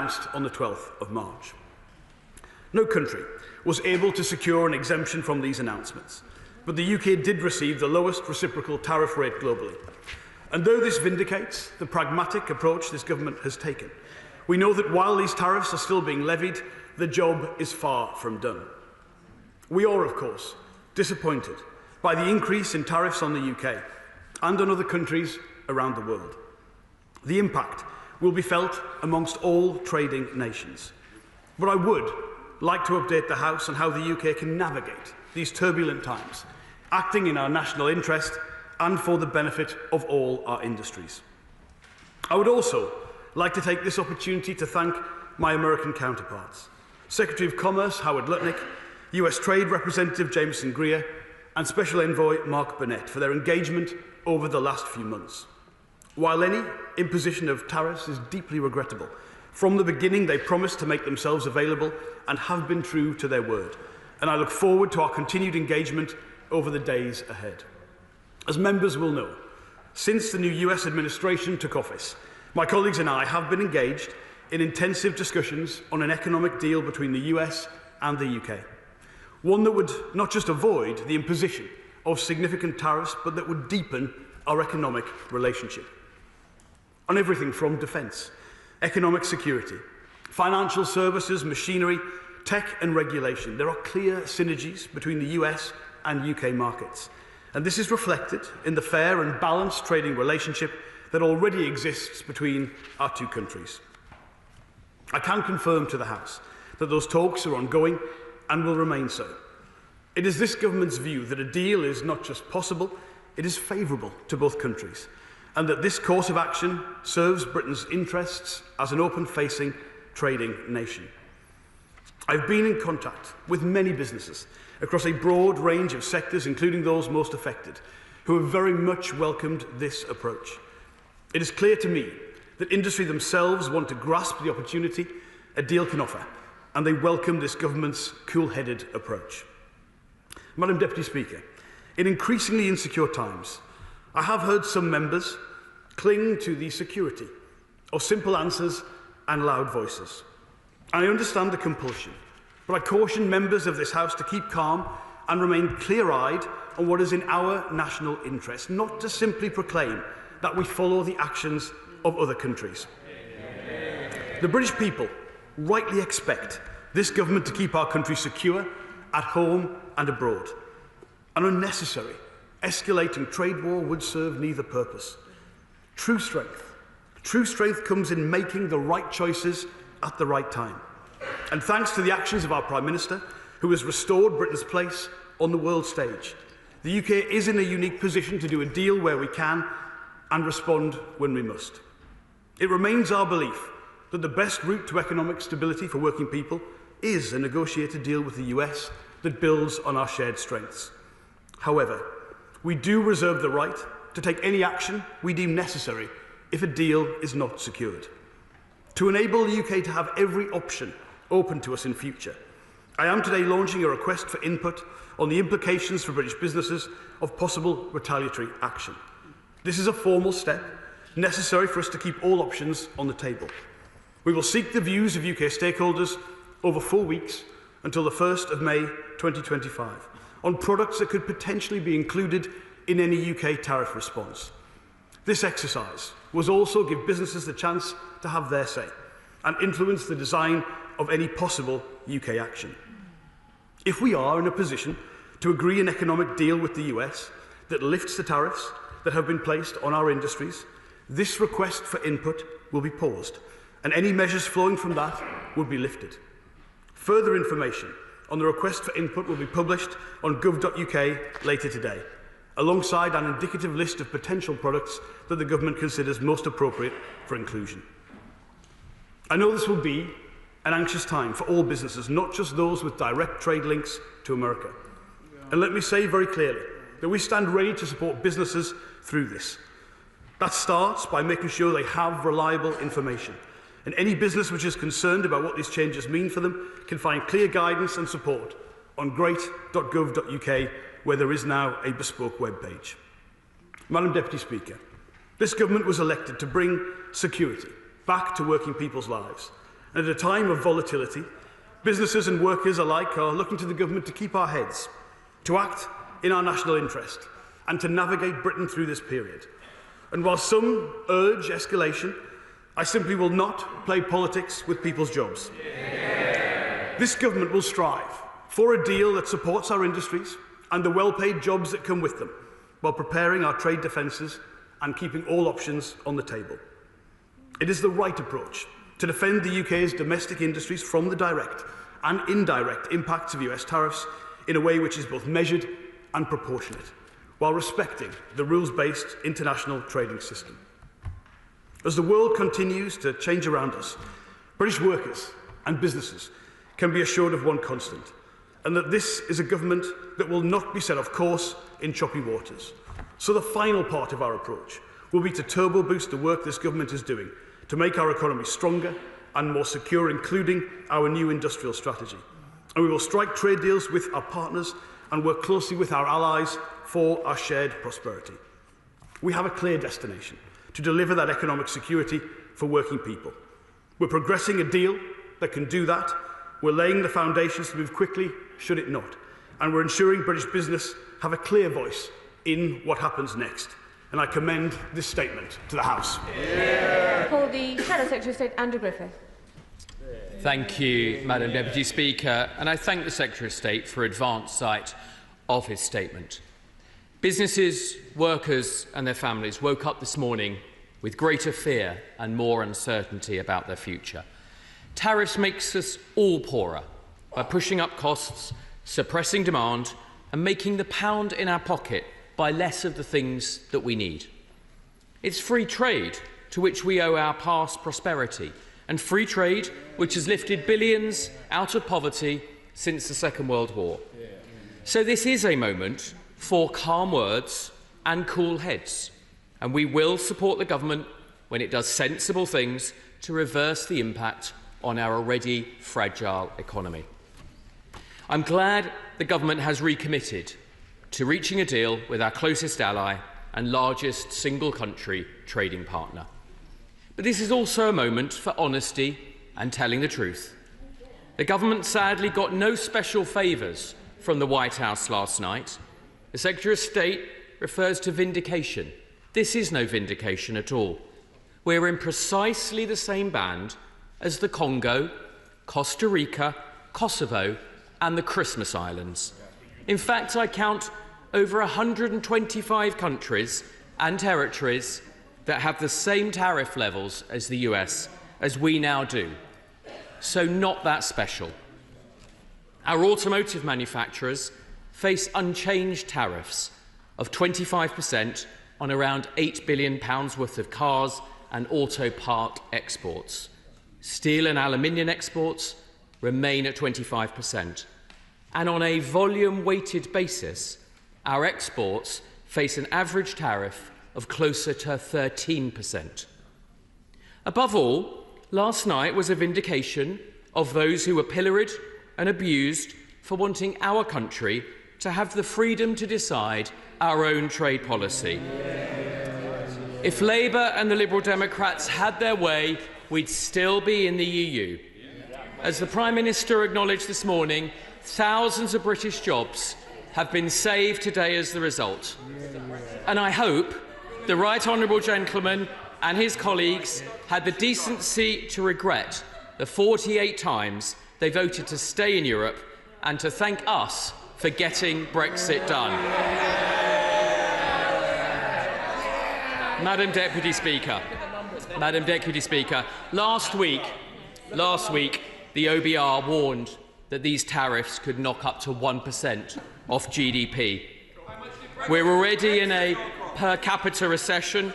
announced on the 12th of March. No country was able to secure an exemption from these announcements, but the UK did receive the lowest reciprocal tariff rate globally. And though this vindicates the pragmatic approach this government has taken, we know that while these tariffs are still being levied, the job is far from done. We are, of course, disappointed by the increase in tariffs on the UK and on other countries around the world. The impact will be felt amongst all trading nations. But I would like to update the House on how the UK can navigate these turbulent times, acting in our national interest and for the benefit of all our industries. I would also like to take this opportunity to thank my American counterparts, Secretary of Commerce Howard Lutnick, US Trade Representative Jameson Greer, and Special Envoy Mark Burnett for their engagement over the last few months. While any imposition of tariffs is deeply regrettable, from the beginning they promised to make themselves available and have been true to their word, and I look forward to our continued engagement over the days ahead. As members will know, since the new US administration took office, my colleagues and I have been engaged in intensive discussions on an economic deal between the US and the UK. One that would not just avoid the imposition of significant tariffs, but that would deepen our economic relationship. On everything from defence, economic security, financial services, machinery, tech and regulation, there are clear synergies between the US and UK markets. And this is reflected in the fair and balanced trading relationship that already exists between our two countries. I can confirm to the House that those talks are ongoing and will remain so. It is this government's view that a deal is not just possible, it is favourable to both countries, and that this course of action serves Britain's interests as an open-facing trading nation. I've been in contact with many businesses across a broad range of sectors, including those most affected, who have very much welcomed this approach. It is clear to me that industry themselves want to grasp the opportunity a deal can offer, and they welcome this government's cool-headed approach. Madam Deputy Speaker, in increasingly insecure times, I have heard some members cling to the security of simple answers and loud voices. And I understand the compulsion, but I caution members of this House to keep calm and remain clear-eyed on what is in our national interest, not to simply proclaim that we follow the actions of other countries. The British people rightly expect this government to keep our country secure at home and abroad. An unnecessary, escalating trade war would serve neither purpose. True strength comes in making the right choices at the right time. And thanks to the actions of our Prime Minister, who has restored Britain's place on the world stage, the UK is in a unique position to do a deal where we can and respond when we must. It remains our belief that the best route to economic stability for working people is a negotiated deal with the US that builds on our shared strengths. However, we do reserve the right to take any action we deem necessary if a deal is not secured. To enable the UK to have every option open to us in future, I am today launching a request for input on the implications for British businesses of possible retaliatory action. This is a formal step necessary for us to keep all options on the table. We will seek the views of UK stakeholders over 4 weeks until the 1st of May 2025 on products that could potentially be included in any UK tariff response. This exercise will also give businesses the chance to have their say and influence the design of any possible UK action. If we are in a position to agree an economic deal with the US that lifts the tariffs that have been placed on our industries, this request for input will be paused, and any measures flowing from that will be lifted. Further information on the request for input will be published on gov.uk later today, alongside an indicative list of potential products that the government considers most appropriate for inclusion. I know this will be an anxious time for all businesses, not just those with direct trade links to America. And let me say very clearly that we stand ready to support businesses through this. That starts by making sure they have reliable information. And any business which is concerned about what these changes mean for them can find clear guidance and support on great.gov.uk, where there is now a bespoke web page. Madam Deputy Speaker, this government was elected to bring security back to working people's lives. And at a time of volatility, businesses and workers alike are looking to the government to keep our heads, to act in our national interest, and to navigate Britain through this period. And while some urge escalation, I simply will not play politics with people's jobs. Yeah. This government will strive for a deal that supports our industries and the well-paid jobs that come with them, while preparing our trade defences and keeping all options on the table. It is the right approach to defend the UK's domestic industries from the direct and indirect impacts of US tariffs in a way which is both measured and proportionate, while respecting the rules-based international trading system. As the world continues to change around us, British workers and businesses can be assured of one constant, and that this is a government that will not be set off course in choppy waters. So the final part of our approach will be to turbo boost the work this government is doing to make our economy stronger and more secure, including our new industrial strategy. And we will strike trade deals with our partners and work closely with our allies for our shared prosperity. We have a clear destination to deliver that economic security for working people. We're progressing a deal that can do that. We're laying the foundations to move quickly, should it not. And we're ensuring British business have a clear voice in what happens next. And I commend this statement to the House. Yeah. For the Shadow Secretary of State, Andrew Griffith. Thank you, Madam Deputy Speaker, and I thank the Secretary of State for advance sight of his statement. Businesses, workers and their families woke up this morning with greater fear and more uncertainty about their future. Tariffs makes us all poorer by pushing up costs, suppressing demand and making the pound in our pocket buy less of the things that we need. It's free trade to which we owe our past prosperity, and free trade which has lifted billions out of poverty since the Second World War. So this is a moment for calm words and cool heads, and we will support the government when it does sensible things to reverse the impact on our already fragile economy. I'm glad the government has recommitted to reaching a deal with our closest ally and largest single-country trading partner. But this is also a moment for honesty and telling the truth. The government sadly got no special favours from the White House last night. The Secretary of State refers to vindication. This is no vindication at all. We're in precisely the same band as the Congo, Costa Rica, Kosovo and the Christmas Islands. In fact, I count over 125 countries and territories that have the same tariff levels as the US as we now do. So not that special. Our automotive manufacturers face unchanged tariffs of 25% on around £8 billion worth of cars and auto part exports. Steel and aluminium exports remain at 25%. And on a volume-weighted basis, our exports face an average tariff of closer to 13%. Above all, last night was a vindication of those who were pilloried and abused for wanting our country to have the freedom to decide our own trade policy. If Labour and the Liberal Democrats had their way, we'd still be in the EU. As the Prime Minister acknowledged this morning, thousands of British jobs have been saved today as the result. And I hope the Right Honourable Gentleman and his colleagues had the decency to regret the 48 times they voted to stay in Europe and to thank us for getting Brexit done. Madam Deputy Speaker, last week, the OBR warned that these tariffs could knock up to 1% off GDP. We're already in a per capita recession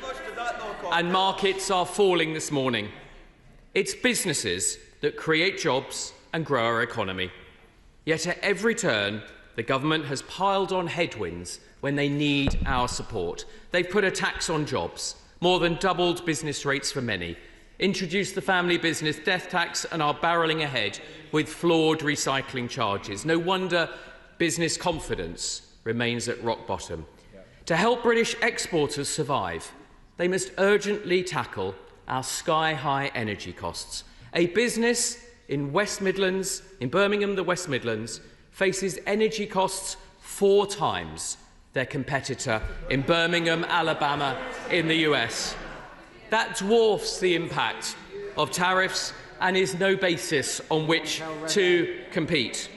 and markets are falling this morning. It's businesses that create jobs and grow our economy. Yet at every turn, the government has piled on headwinds when they need our support. They've put a tax on jobs, more than doubled business rates for many, introduced the family business death tax and are barrelling ahead with flawed recycling charges. No wonder business confidence remains at rock bottom. To help British exporters survive, they must urgently tackle our sky-high energy costs A business in West Midlands, in Birmingham, the West Midlands, faces energy costs 4 times their competitor in Birmingham, Alabama, in the US. That dwarfs the impact of tariffs and is no basis on which to compete.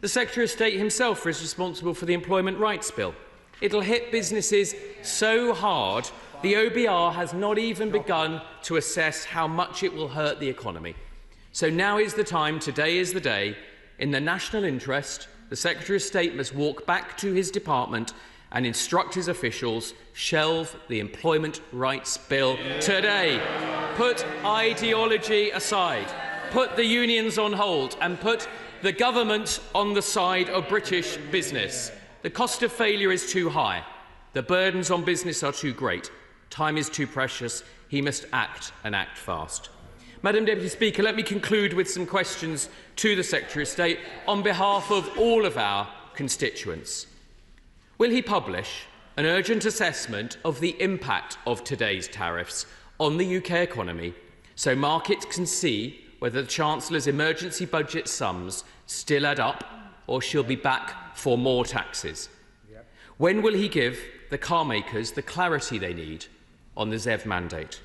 The Secretary of State himself is responsible for the Employment Rights Bill. It'll hit businesses so hard, the OBR has not even begun to assess how much it will hurt the economy. So now is the time, today is the day, in the national interest, the Secretary of State must walk back to his department and instruct his officials, shelve the Employment Rights Bill today. Put ideology aside, put the unions on hold and put the government on the side of British business. The cost of failure is too high. The burdens on business are too great. Time is too precious. He must act and act fast. Madam Deputy Speaker, let me conclude with some questions to the Secretary of State on behalf of all of our constituents. Will he publish an urgent assessment of the impact of today's tariffs on the UK economy so markets can see whether the Chancellor's emergency budget sums still add up or she'll be back for more taxes? When will he give the car makers the clarity they need on the ZEV mandate?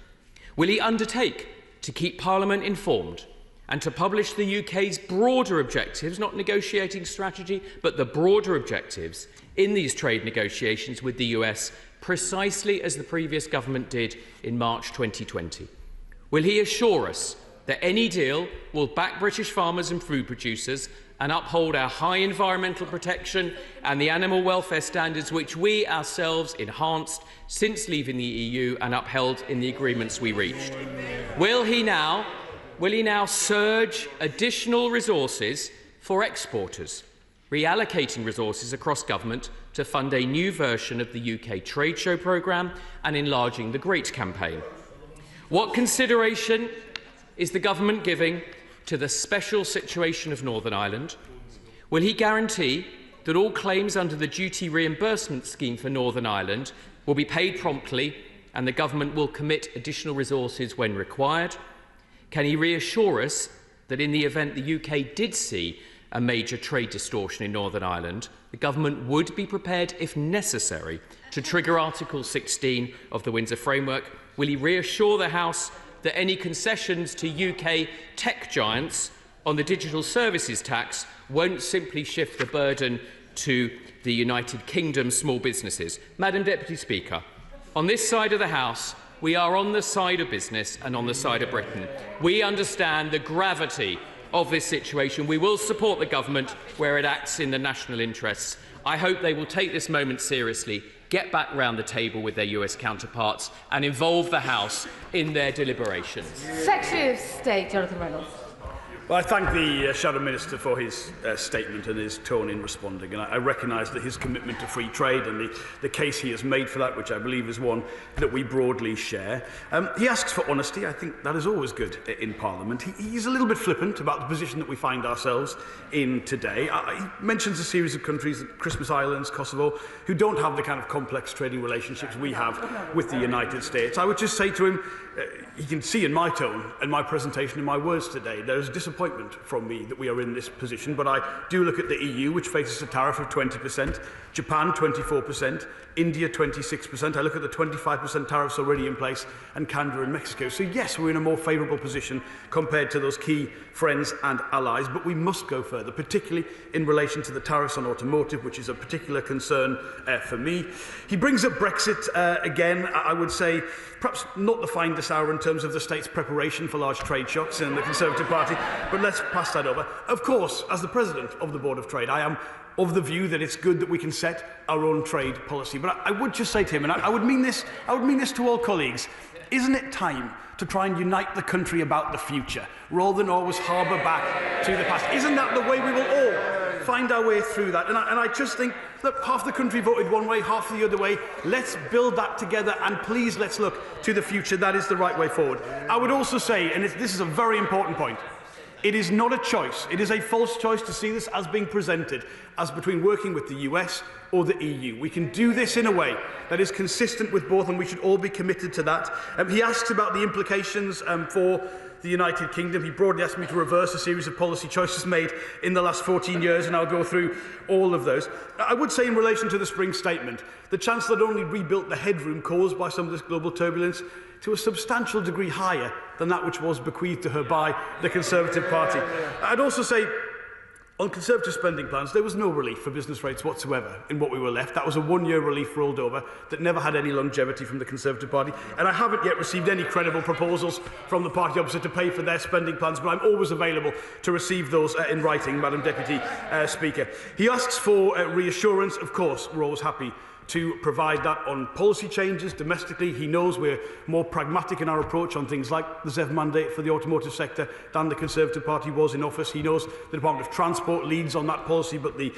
Will he undertake to keep Parliament informed and to publish the UK's broader objectives, not negotiating strategy, but the broader objectives in these trade negotiations with the US, precisely as the previous government did in March 2020? Will he assure us that any deal will back British farmers and food producers and uphold our high environmental protection and the animal welfare standards which we ourselves enhanced since leaving the EU and upheld in the agreements we reached? Will he now surge additional resources for exporters, reallocating resources across government to fund a new version of the UK trade show programme and enlarging the GREAT campaign? What consideration is the government giving to the special situation of Northern Ireland? Will he guarantee that all claims under the duty reimbursement scheme for Northern Ireland will be paid promptly and the government will commit additional resources when required? Can he reassure us that in the event the UK did see a major trade distortion in Northern Ireland, the government would be prepared, if necessary, to trigger Article 16 of the Windsor Framework? Will he reassure the House that any concessions to UK tech giants on the digital services tax won't simply shift the burden to the United Kingdom small businesses? Madam Deputy Speaker, on this side of the House, we are on the side of business and on the side of Britain. We understand the gravity of this situation. We will support the government where it acts in the national interests. I hope they will take this moment seriously, get back round the table with their US counterparts and involve the House in their deliberations. Secretary of State Jonathan Reynolds. Well, I thank the Shadow Minister for his statement and his tone in responding, and I recognise that his commitment to free trade and the case he has made for that, which I believe is one that we broadly share. He asks for honesty. I think that is always good in Parliament. He's a little bit flippant about the position that we find ourselves in today. He mentions a series of countries, Christmas Islands, Kosovo, who don't have the kind of complex trading relationships we have with the United States. I would just say to him, he can see in my tone and my presentation and my words today, there is disappointment from me that we are in this position, but I do look at the EU, which faces a tariff of 20%, Japan 24%, India 26%. I look at the 25% tariffs already in place, and Canada and Mexico. So yes, we're in a more favourable position compared to those key friends and allies, but we must go further, particularly in relation to the tariffs on automotive, which is a particular concern for me. He brings up Brexit again. I would say perhaps not the finest hour in terms of the state's preparation for large trade shocks in the Conservative Party, but let's pass that over. Of course, as the President of the Board of Trade, I am of the view that it's good that we can set our own trade policy. But I would just say to him, and I would mean this to all colleagues, isn't it time to try and unite the country about the future, rather than always harbour back to the past? Isn't that the way we will all find our way through that? And I just think, look, half the country voted one way, half the other way. Let's build that together, and please let's look to the future. That is the right way forward. I would also say, and this is a very important point, it is not a choice. It is a false choice to see this as being presented as between working with the US or the EU. We can do this in a way that is consistent with both, and we should all be committed to that. He asks about the implications for the United Kingdom. He broadly asked me to reverse a series of policy choices made in the last 14 years, and I'll go through all of those. I would say in relation to the spring statement, the Chancellor not only rebuilt the headroom caused by some of this global turbulence to a substantial degree higher than that which was bequeathed to her by the Conservative Party. I'd also say, on Conservative spending plans, there was no relief for business rates whatsoever in what we were left. That was a one-year relief rolled over that never had any longevity from the Conservative Party. And I haven't yet received any credible proposals from the party opposite to pay for their spending plans, but I'm always available to receive those in writing, Madam Deputy Speaker. He asks for reassurance. Of course, we're always happy to provide that on policy changes domestically. He knows we're more pragmatic in our approach on things like the ZEV mandate for the automotive sector than the Conservative Party was in office. He knows the Department of Transport leads on that policy, but the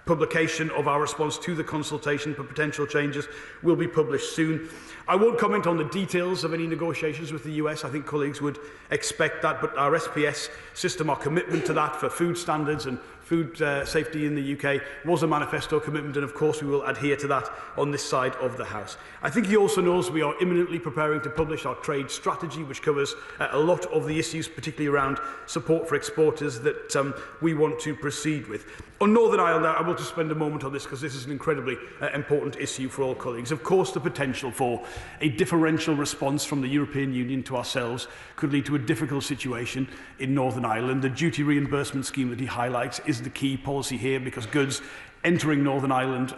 publication of our response to the consultation for potential changes will be published soon. I won't comment on the details of any negotiations with the US. I think colleagues would expect that, but our SPS system, our commitment to that for food standards and food safety in the UK was a manifesto commitment, and of course we will adhere to that on this side of the House. I think he also knows we are imminently preparing to publish our trade strategy, which covers a lot of the issues, particularly around support for exporters, that we want to proceed with. On Northern Ireland, I will just spend a moment on this because this is an incredibly important issue for all colleagues. Of course, the potential for a differential response from the European Union to ourselves could lead to a difficult situation in Northern Ireland. The duty reimbursement scheme that he highlights is the key policy here, because goods entering Northern Ireland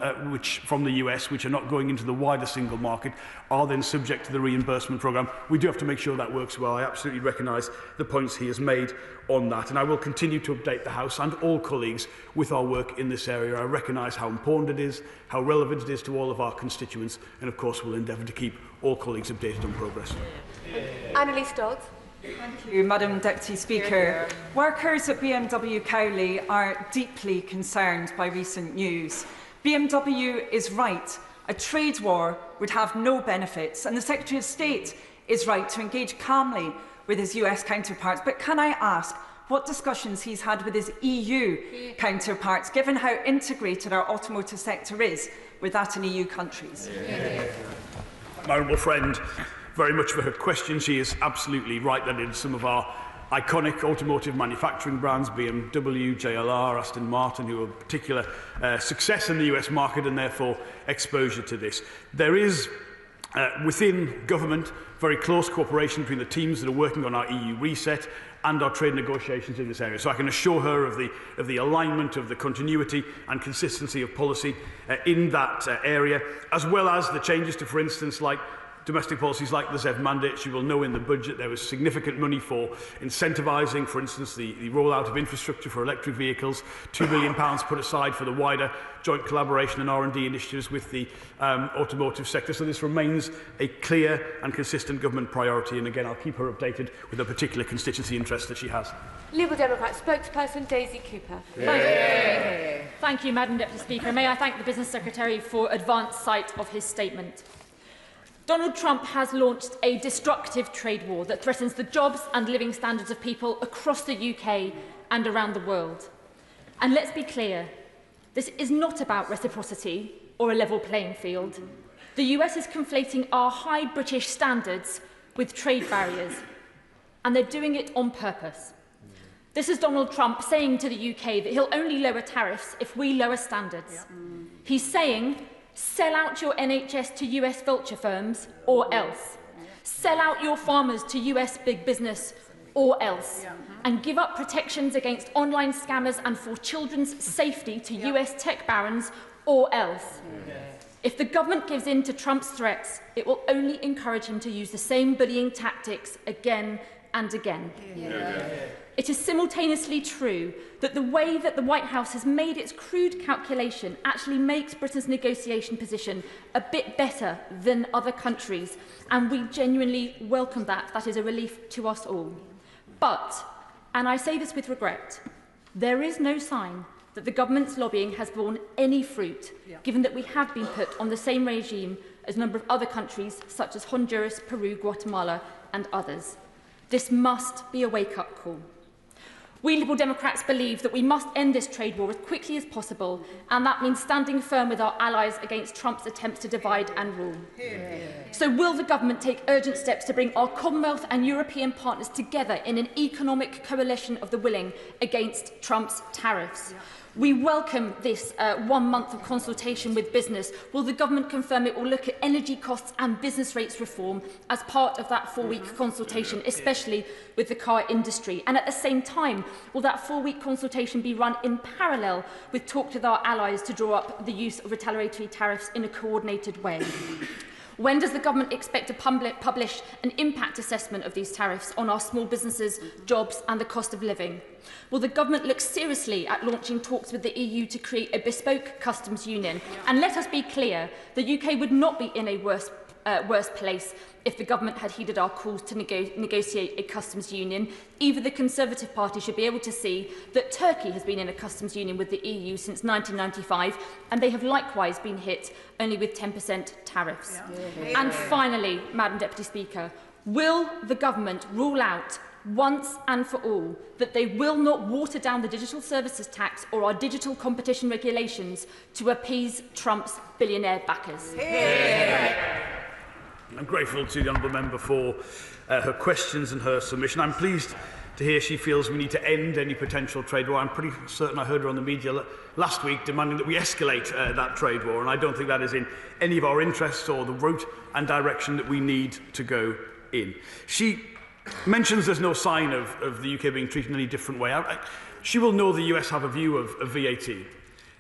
from the US, which are not going into the wider single market, are then subject to the reimbursement programme. We do have to make sure that works well. I absolutely recognise the points he has made on that, and I will continue to update the House and all colleagues with our work in this area. I recognise how important it is, how relevant it is to all of our constituents, and of course we'll endeavour to keep all colleagues updated on progress. Annalise Dodds. Thank you, Madam Deputy Speaker. Workers at BMW Cowley are deeply concerned by recent news. BMW is right. A trade war would have no benefits, and the Secretary of State is right to engage calmly with his US counterparts. But can I ask what discussions he's had with his EU counterparts, given how integrated our automotive sector is with that in EU countries? My honourable friend, very much for her question. She is absolutely right that in some of our iconic automotive manufacturing brands, BMW, JLR, Aston Martin, who are a particular success in the US market and therefore exposure to this. There is, within government, very close cooperation between the teams that are working on our EU reset and our trade negotiations in this area. So I can assure her of the alignment, of the continuity and consistency of policy in that area, as well as the changes to, for instance, like domestic policies like the ZEV mandate. You will know in the budget there was significant money for incentivising, for instance, the rollout of infrastructure for electric vehicles, £2 billion put aside for the wider joint collaboration and R&D initiatives with the automotive sector. So this remains a clear and consistent government priority, and again I'll keep her updated with a particular constituency interest that she has. Liberal Democrat spokesperson Daisy Cooper. Thank you, Madam Deputy Speaker. May I thank the Business Secretary for advance sight of his statement. Donald Trump has launched a destructive trade war that threatens the jobs and living standards of people across the UK and around the world. And let's be clear, this is not about reciprocity or a level playing field. The US is conflating our high British standards with trade barriers, and they're doing it on purpose. This is Donald Trump saying to the UK that he'll only lower tariffs if we lower standards. He's saying, sell out your NHS to US vulture firms or else. Sell out your farmers to US big business or else. And give up protections against online scammers and for children's safety to US tech barons or else. If the government gives in to Trump's threats, it will only encourage him to use the same bullying tactics again and again. It is simultaneously true that the way that the White House has made its crude calculation actually makes Britain's negotiation position a bit better than other countries, and we genuinely welcome that. That is a relief to us all. But, and I say this with regret, there is no sign that the government's lobbying has borne any fruit, given that we have been put on the same regime as a number of other countries, such as Honduras, Peru, Guatemala, and others. This must be a wake-up call. We Liberal Democrats believe that we must end this trade war as quickly as possible, and that means standing firm with our allies against Trump's attempts to divide and rule. So will the government take urgent steps to bring our Commonwealth and European partners together in an economic coalition of the willing against Trump's tariffs? We welcome this 1 month of consultation with business. Will the government confirm it will look at energy costs and business rates reform as part of that 4-week consultation, especially with the car industry? And at the same time, will that 4-week consultation be run in parallel with talks with our allies to draw up the use of retaliatory tariffs in a coordinated way? When does the government expect to publish an impact assessment of these tariffs on our small businesses, jobs and the cost of living? Will the government look seriously at launching talks with the EU to create a bespoke customs union? And let us be clear, the UK would not be in a worse place if the government had heeded our calls to negotiate a customs union. Even the Conservative Party should be able to see that Turkey has been in a customs union with the EU since 1995, and they have likewise been hit only with 10% tariffs. And finally, Madam Deputy Speaker, will the government rule out once and for all that they will not water down the digital services tax or our digital competition regulations to appease Trump's billionaire backers? I'm grateful to the honourable member for her questions and her submission. I'm pleased to hear she feels we need to end any potential trade war. I'm pretty certain I heard her on the media last week demanding that we escalate that trade war, and I don't think that is in any of our interests or the route and direction that we need to go in. She mentions there's no sign of the UK being treated in any different way. She will know the US have a view of VAT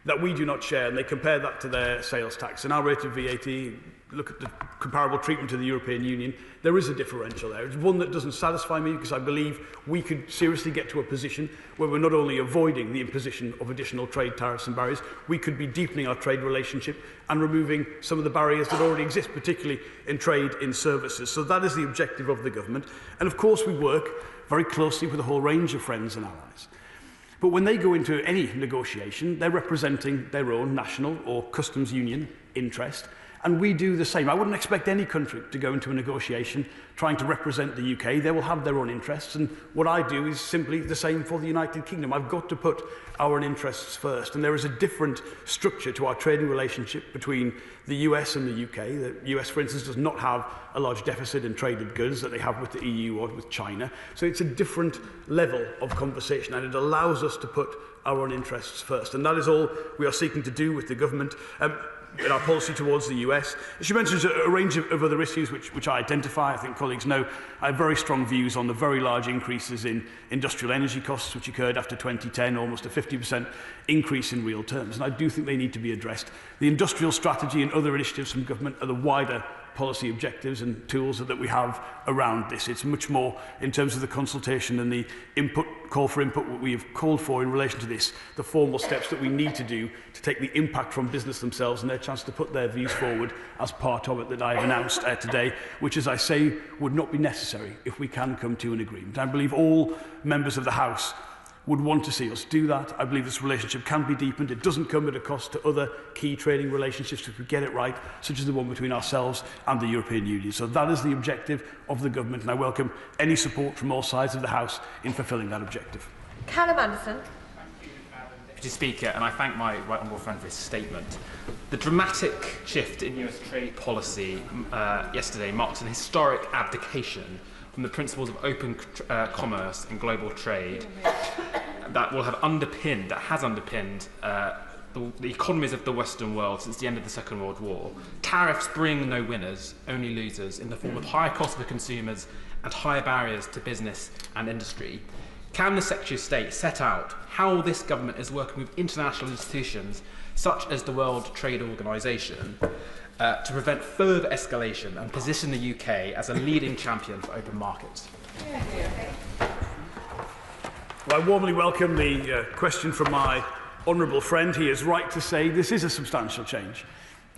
that we do not share, and they compare that to their sales tax. And our rate of VAT, look at the comparable treatment to the European Union, there is a differential there. It's one that doesn't satisfy me, because I believe we could seriously get to a position where we're not only avoiding the imposition of additional trade tariffs and barriers, we could be deepening our trade relationship and removing some of the barriers that already exist, particularly in trade in services. So that is the objective of the government. And of course we work very closely with a whole range of friends and allies. But when they go into any negotiation, they're representing their own national or customs union interest, and we do the same. I wouldn't expect any country to go into a negotiation trying to represent the UK. They will have their own interests, and what I do is simply the same for the United Kingdom. I've got to put our own interests first, and there is a different structure to our trading relationship between the US and the UK. The US, for instance, does not have a large deficit in traded goods that they have with the EU or with China. So it's a different level of conversation, and it allows us to put our own interests first. And that is all we are seeking to do with the government in our policy towards the US. She mentions a range of other issues which I identify. I think colleagues know I have very strong views on the very large increases in industrial energy costs which occurred after 2010, almost a 50% increase in real terms. And I do think they need to be addressed. The industrial strategy and other initiatives from government are the wider policy objectives and tools that we have around this. It's much more in terms of the consultation and the call for input what we have called for in relation to this, the formal steps that we need to do to take the impact from business themselves and their chance to put their views forward as part of it that I have announced today, which, as I say, would not be necessary if we can come to an agreement. I believe all members of the House would want to see us do that. I believe this relationship can be deepened. It doesn't come at a cost to other key trading relationships if we get it right, such as the one between ourselves and the European Union. So that is the objective of the government, and I welcome any support from all sides of the House in fulfilling that objective. Callum Anderson. Mr. Speaker, and I thank my right honourable friend for his statement. The dramatic shift in US trade policy yesterday marked an historic abdication from the principles of open commerce and global trade that has underpinned the economies of the Western world since the end of the Second World War. Tariffs bring no winners, only losers, in the form of higher costs for consumers and higher barriers to business and industry. Can the Secretary of State set out how this government is working with international institutions such as the World Trade Organization to prevent further escalation and position the UK as a leading champion for open markets? Well, I warmly welcome the question from my honourable friend. He is right to say this is a substantial change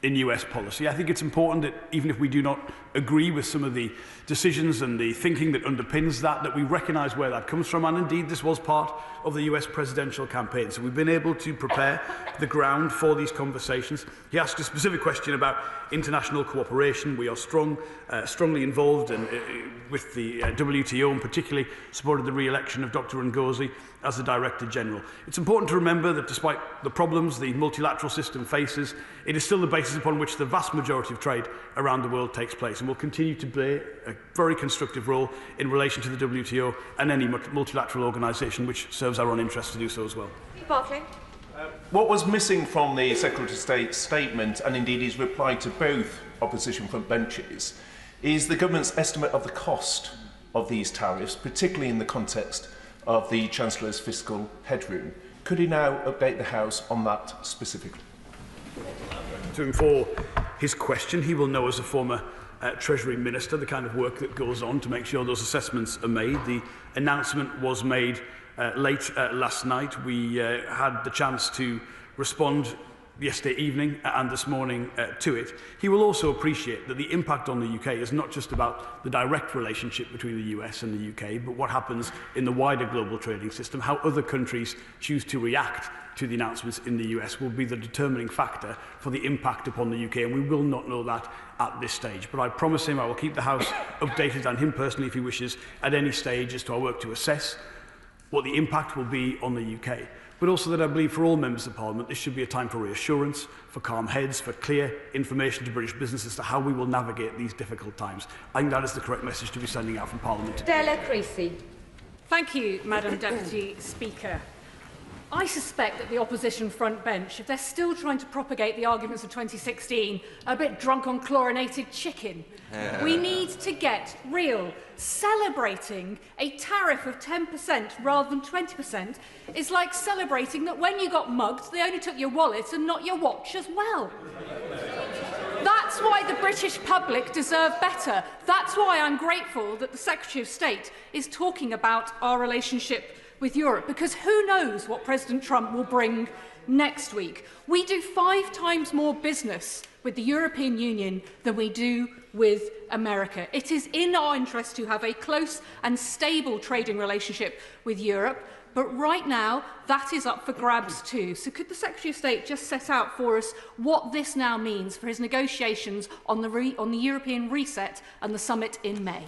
in US policy. I think it's important that even if we do not agree with some of the decisions and the thinking that underpins that, that we recognise where that comes from. And indeed, this was part of the US presidential campaign. So we've been able to prepare the ground for these conversations. He asked a specific question about international cooperation. We are strongly involved with the WTO, and particularly supported the re-election of Dr. Ngozi as the Director General. It's important to remember that despite the problems the multilateral system faces, it is still the basis upon which the vast majority of trade around the world takes place, and will continue to play a very constructive role in relation to the WTO and any multilateral organisation which serves our own interests to do so as well. Barclay. What was missing from the Secretary of State's statement, and indeed his reply to both opposition front benches, is the government's estimate of the cost of these tariffs, particularly in the context of the Chancellor's fiscal headroom. Could he now update the House on that specifically? To him for his question, he will know as a former Treasury Minister the kind of work that goes on to make sure those assessments are made. The announcement was made late last night. We had the chance to respond yesterday evening and this morning to it. He will also appreciate that the impact on the UK is not just about the direct relationship between the US and the UK, but what happens in the wider global trading system. How other countries choose to react to the announcements in the US will be the determining factor for the impact upon the UK, and we will not know that at this stage. But I promise him I will keep the House updated, and him personally if he wishes, at any stage as to our work to assess what the impact will be on the UK. But also that I believe for all members of Parliament this should be a time for reassurance, for calm heads, for clear information to British business as to how we will navigate these difficult times. I think that is the correct message to be sending out from Parliament. Della Creasy. Thank you, Madam Deputy Speaker. I suspect that the opposition front bench, if they're still trying to propagate the arguments of 2016, are a bit drunk on chlorinated chicken. We need to get real. Celebrating a tariff of 10% rather than 20% is like celebrating that when you got mugged, they only took your wallet and not your watch as well. That's why the British public deserve better. That's why I'm grateful that the Secretary of State is talking about our relationship with Europe, because who knows what President Trump will bring next week. We do 5 times more business with the European Union than we do with America. It is in our interest to have a close and stable trading relationship with Europe, but right now that is up for grabs too. So could the Secretary of State just set out for us what this now means for his negotiations on the European reset and the summit in May?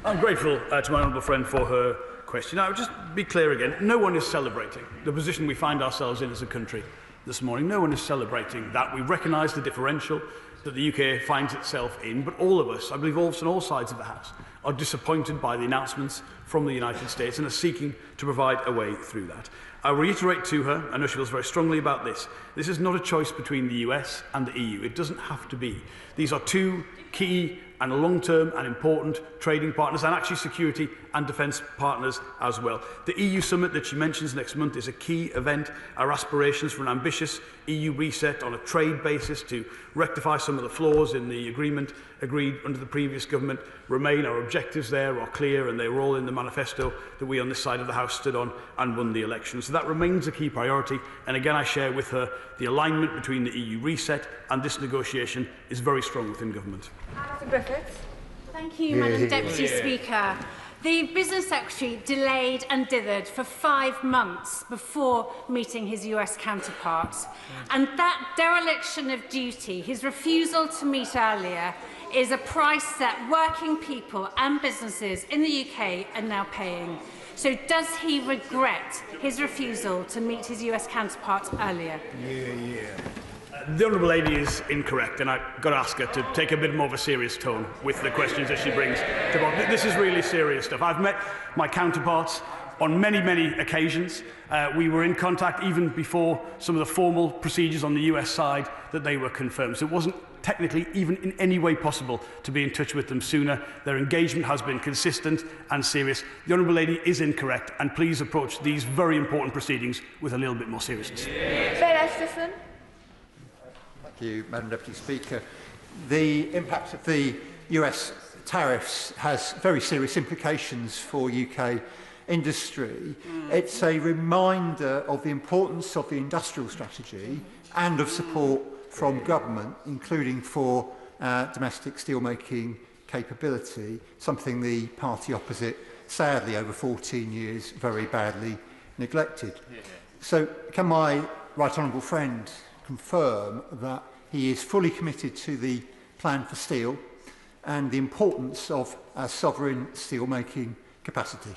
I'm grateful to my honourable friend for her question. I would just be clear again, no one is celebrating the position we find ourselves in as a country this morning. No one is celebrating that. We recognise the differential that the UK finds itself in, but all of us, I believe all of us on all sides of the House, are disappointed by the announcements from the United States and are seeking to provide a way through that. I reiterate to her, I know she feels very strongly about this, this is not a choice between the US and the EU. It doesn't have to be. These are two key and long-term and important trading partners, and actually security and defence partners as well. The EU summit that she mentions next month is a key event. Our aspirations for an ambitious EU reset on a trade basis to rectify some of the flaws in the agreement agreed under the previous government remain. Our objectives there are clear, and they were all in the manifesto that we on this side of the House stood on and won the election. So that remains a key priority, and again I share with her the alignment between the EU reset and this negotiation is very strong within government. Thank you, Madam Deputy Speaker. The Business Secretary delayed and dithered for 5 months before meeting his US counterparts. And that dereliction of duty, his refusal to meet earlier, is a price that working people and businesses in the UK are now paying. So does he regret his refusal to meet his US counterparts earlier? The Honourable Lady is incorrect, and I've got to ask her to take a bit more of a serious tone with the questions that she brings to board. This is really serious stuff. I've met my counterparts on many, many occasions. We were in contact even before some of the formal procedures on the US side that they were confirmed. So it wasn't technically even in any way possible to be in touch with them sooner. Their engagement has been consistent and serious. The Honourable Lady is incorrect, and please approach these very important proceedings with a little bit more seriousness. Thank you, Madam Deputy Speaker. The impact of the US tariffs has very serious implications for UK industry. It's a reminder of the importance of the industrial strategy and of support from government, including for domestic steelmaking capability, something the party opposite, sadly, over 14 years, very badly neglected. So can my right honourable friend confirm that he is fully committed to the plan for steel and the importance of our sovereign steelmaking capacity?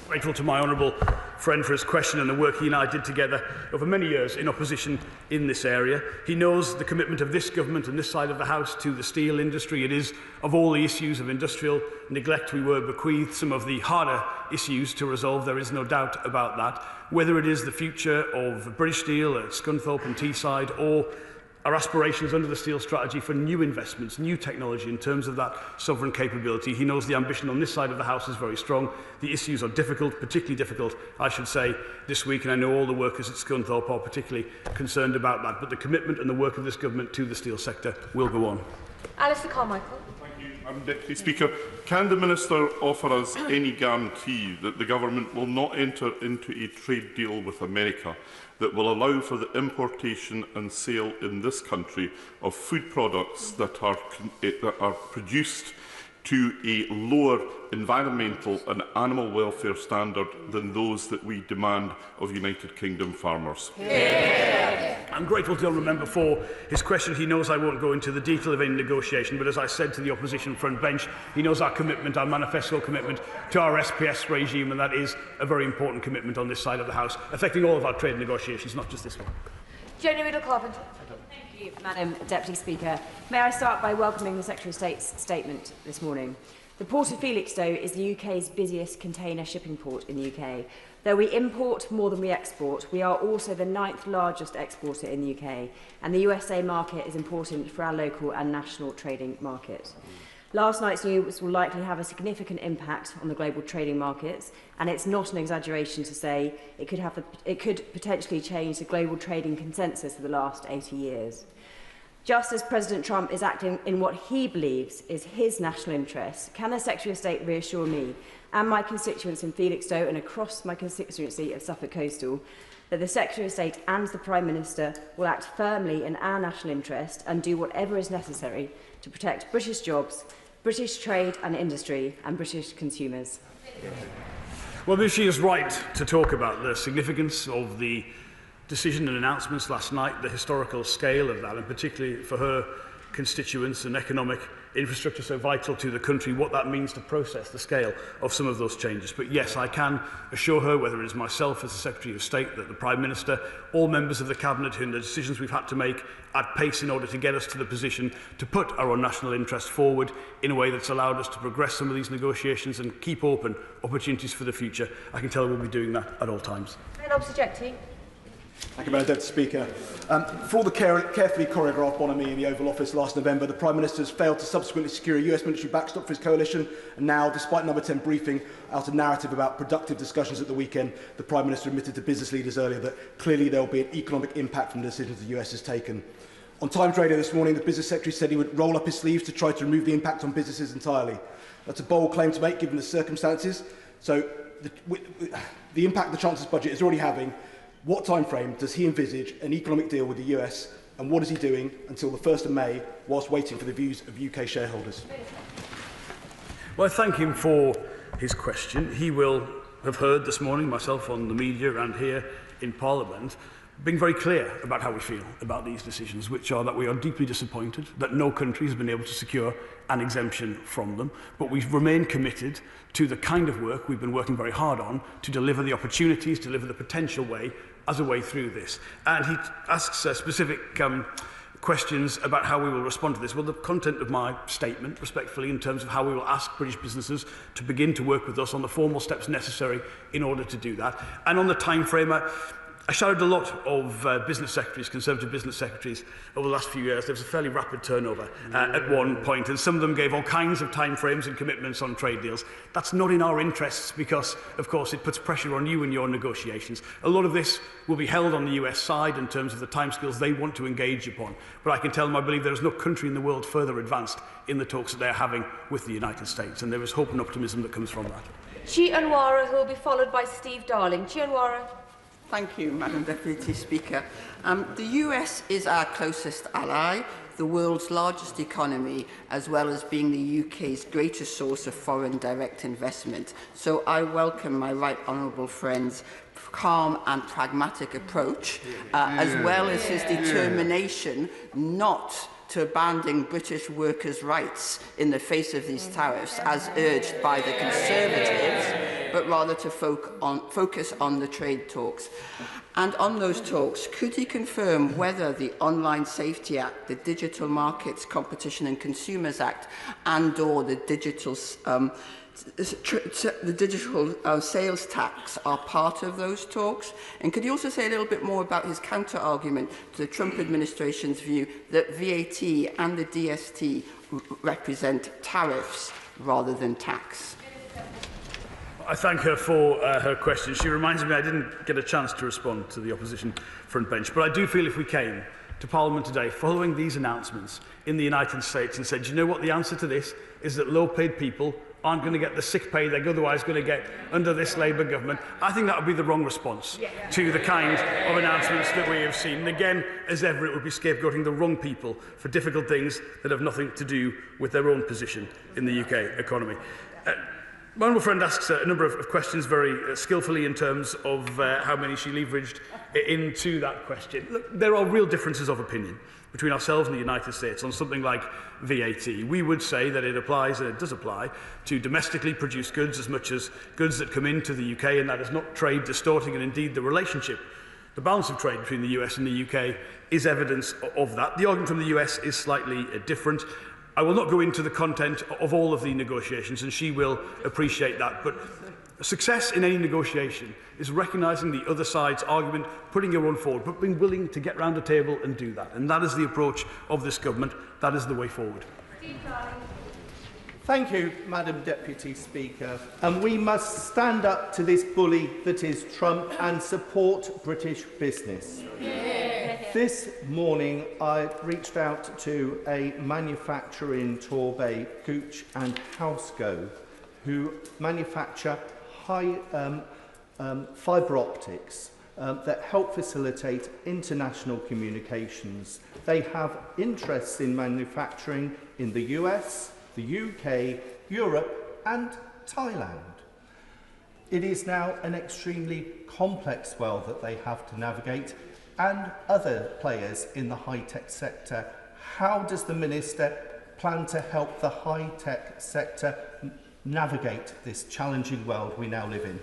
Grateful to my honourable friend for his question and the work he and I did together over many years in opposition in this area. He knows the commitment of this government and this side of the House to the steel industry. It is, of all the issues of industrial neglect, we were bequeathed some of the harder issues to resolve. There is no doubt about that. Whether it is the future of British Steel at Scunthorpe and Teesside, or our aspirations under the steel strategy for new investments, new technology in terms of that sovereign capability. He knows the ambition on this side of the House is very strong. The issues are difficult, particularly difficult, I should say, this week, and I know all the workers at Scunthorpe are particularly concerned about that. But the commitment and the work of this government to the steel sector will go on. Alistair Carmichael. Thank you, Madam Deputy Speaker. Can the Minister offer us any guarantee that the Government will not enter into a trade deal with America that will allow for the importation and sale in this country of food products that are produced to a lower environmental and animal welfare standard than those that we demand of United Kingdom farmers? I'm grateful to the honourable member for his question. He knows I won't go into the detail of any negotiation, but as I said to the opposition front bench, he knows our commitment, our manifesto commitment to our SPS regime, and that is a very important commitment on this side of the House, affecting all of our trade negotiations, not just this one. Jenny Riddle-Carpenter. Thank you, Madam Deputy Speaker. May I start by welcoming the Secretary of State's statement this morning. The Port of Felixstowe is the UK's busiest container shipping port in the UK. Though we import more than we export, we are also the 9th largest exporter in the UK, and the USA market is important for our local and national trading market. Last night's news will likely have a significant impact on the global trading markets, and it's not an exaggeration to say it could potentially change the global trading consensus of the last 80 years. Just as President Trump is acting in what he believes is his national interest, can the Secretary of State reassure me and my constituents in Felixstowe and across my constituency of Suffolk Coastal that the Secretary of State and the Prime Minister will act firmly in our national interest and do whatever is necessary to protect British jobs, British trade and industry and British consumers? Well, she is right to talk about the significance of the decision and announcements last night, the historical scale of that, and particularly for her constituents and economic infrastructure so vital to the country, what that means to process the scale of some of those changes. But yes, I can assure her, whether it is myself as the Secretary of State, that the Prime Minister, all members of the Cabinet, and the decisions we've had to make at pace in order to get us to the position to put our own national interest forward in a way that's allowed us to progress some of these negotiations and keep open opportunities for the future. I can tell her we'll be doing that at all times. Thank you, Madam Deputy Speaker. For all the carefully choreographed bonhomie in the Oval Office last November, the Prime Minister has failed to subsequently secure a US military backstop for his coalition, and now, despite Number 10 briefing out a narrative about productive discussions at the weekend, the Prime Minister admitted to business leaders earlier that clearly there will be an economic impact from the decisions the US has taken. On Times Radio this morning, the Business Secretary said he would roll up his sleeves to try to remove the impact on businesses entirely. That's a bold claim to make, given the circumstances. So the impact the Chancellor's budget is already having. What time frame does he envisage an economic deal with the US, and what is he doing until the 1st of May whilst waiting for the views of UK shareholders? Well, I thank him for his question. He will have heard this morning, myself on the media and here in Parliament, being very clear about how we feel about these decisions, which are that we are deeply disappointed that no country has been able to secure an exemption from them, but we remain committed to the kind of work we've been working very hard on to deliver the opportunities, deliver the potential way as a way through this. And he asks specific questions about how we will respond to this. Well, the content of my statement, respectfully, in terms of how we will ask British businesses to begin to work with us on the formal steps necessary in order to do that. And on the time frame, I shadowed a lot of business secretaries, Conservative business secretaries, over the last few years. There was a fairly rapid turnover at one point, and some of them gave all kinds of timeframes and commitments on trade deals. That's not in our interests because, of course, it puts pressure on you in your negotiations. A lot of this will be held on the US side in terms of the timescales they want to engage upon. But I can tell them I believe there is no country in the world further advanced in the talks that they're having with the United States, and there is hope and optimism that comes from that. Chi Anwara, who will be followed by Steve Darling. Chi Anwara. Thank you, Madam Deputy Speaker. The US is our closest ally, the world's largest economy, as well as being the UK's greatest source of foreign direct investment. So I welcome my right honourable friend's calm and pragmatic approach, as well as his determination not to abandon British workers' rights in the face of these tariffs, as urged by the Conservatives, but rather to focus on the trade talks. And on those talks, could he confirm whether the Online Safety Act, the Digital Markets Competition and Consumers Act, and/or the digital sales tax are part of those talks? And could you also say a little bit more about his counter-argument to the Trump administration's view that VAT and the DST represent tariffs rather than tax? I thank her for her question. She reminds me I didn't get a chance to respond to the opposition front bench, but I do feel if we came to Parliament today following these announcements in the United States and said, do you know what the answer to this is, that low-paid people aren't going to get the sick pay they're otherwise going to get under this Labour government, I think that would be the wrong response to the kind of announcements that we have seen. And again, as ever, it would be scapegoating the wrong people for difficult things that have nothing to do with their own position in the UK economy. My honourable friend asks a number of questions very skillfully in terms of how many she leveraged into that question. Look, there are real differences of opinion between ourselves and the United States on something like VAT. We would say that it applies, and it does apply, to domestically produced goods as much as goods that come into the UK, and that is not trade distorting, and indeed the relationship, the balance of trade between the US and the UK is evidence of that. The argument from the US is slightly different. I will not go into the content of all of the negotiations, and she will appreciate that, but success in any negotiation is recognising the other side's argument, putting your own forward, but being willing to get round the table and do that. And that is the approach of this government. That is the way forward. Thank you, Madam Deputy Speaker. And we must stand up to this bully that is Trump and support British business. This morning, I reached out to a manufacturer in Torbay, Gooch and Housego, who manufacture high fibre optics that help facilitate international communications. They have interests in manufacturing in the US, the UK, Europe and Thailand. It is now an extremely complex world that they have to navigate, and other players in the high-tech sector. How does the Minister plan to help the high-tech sector navigate this challenging world we now live in?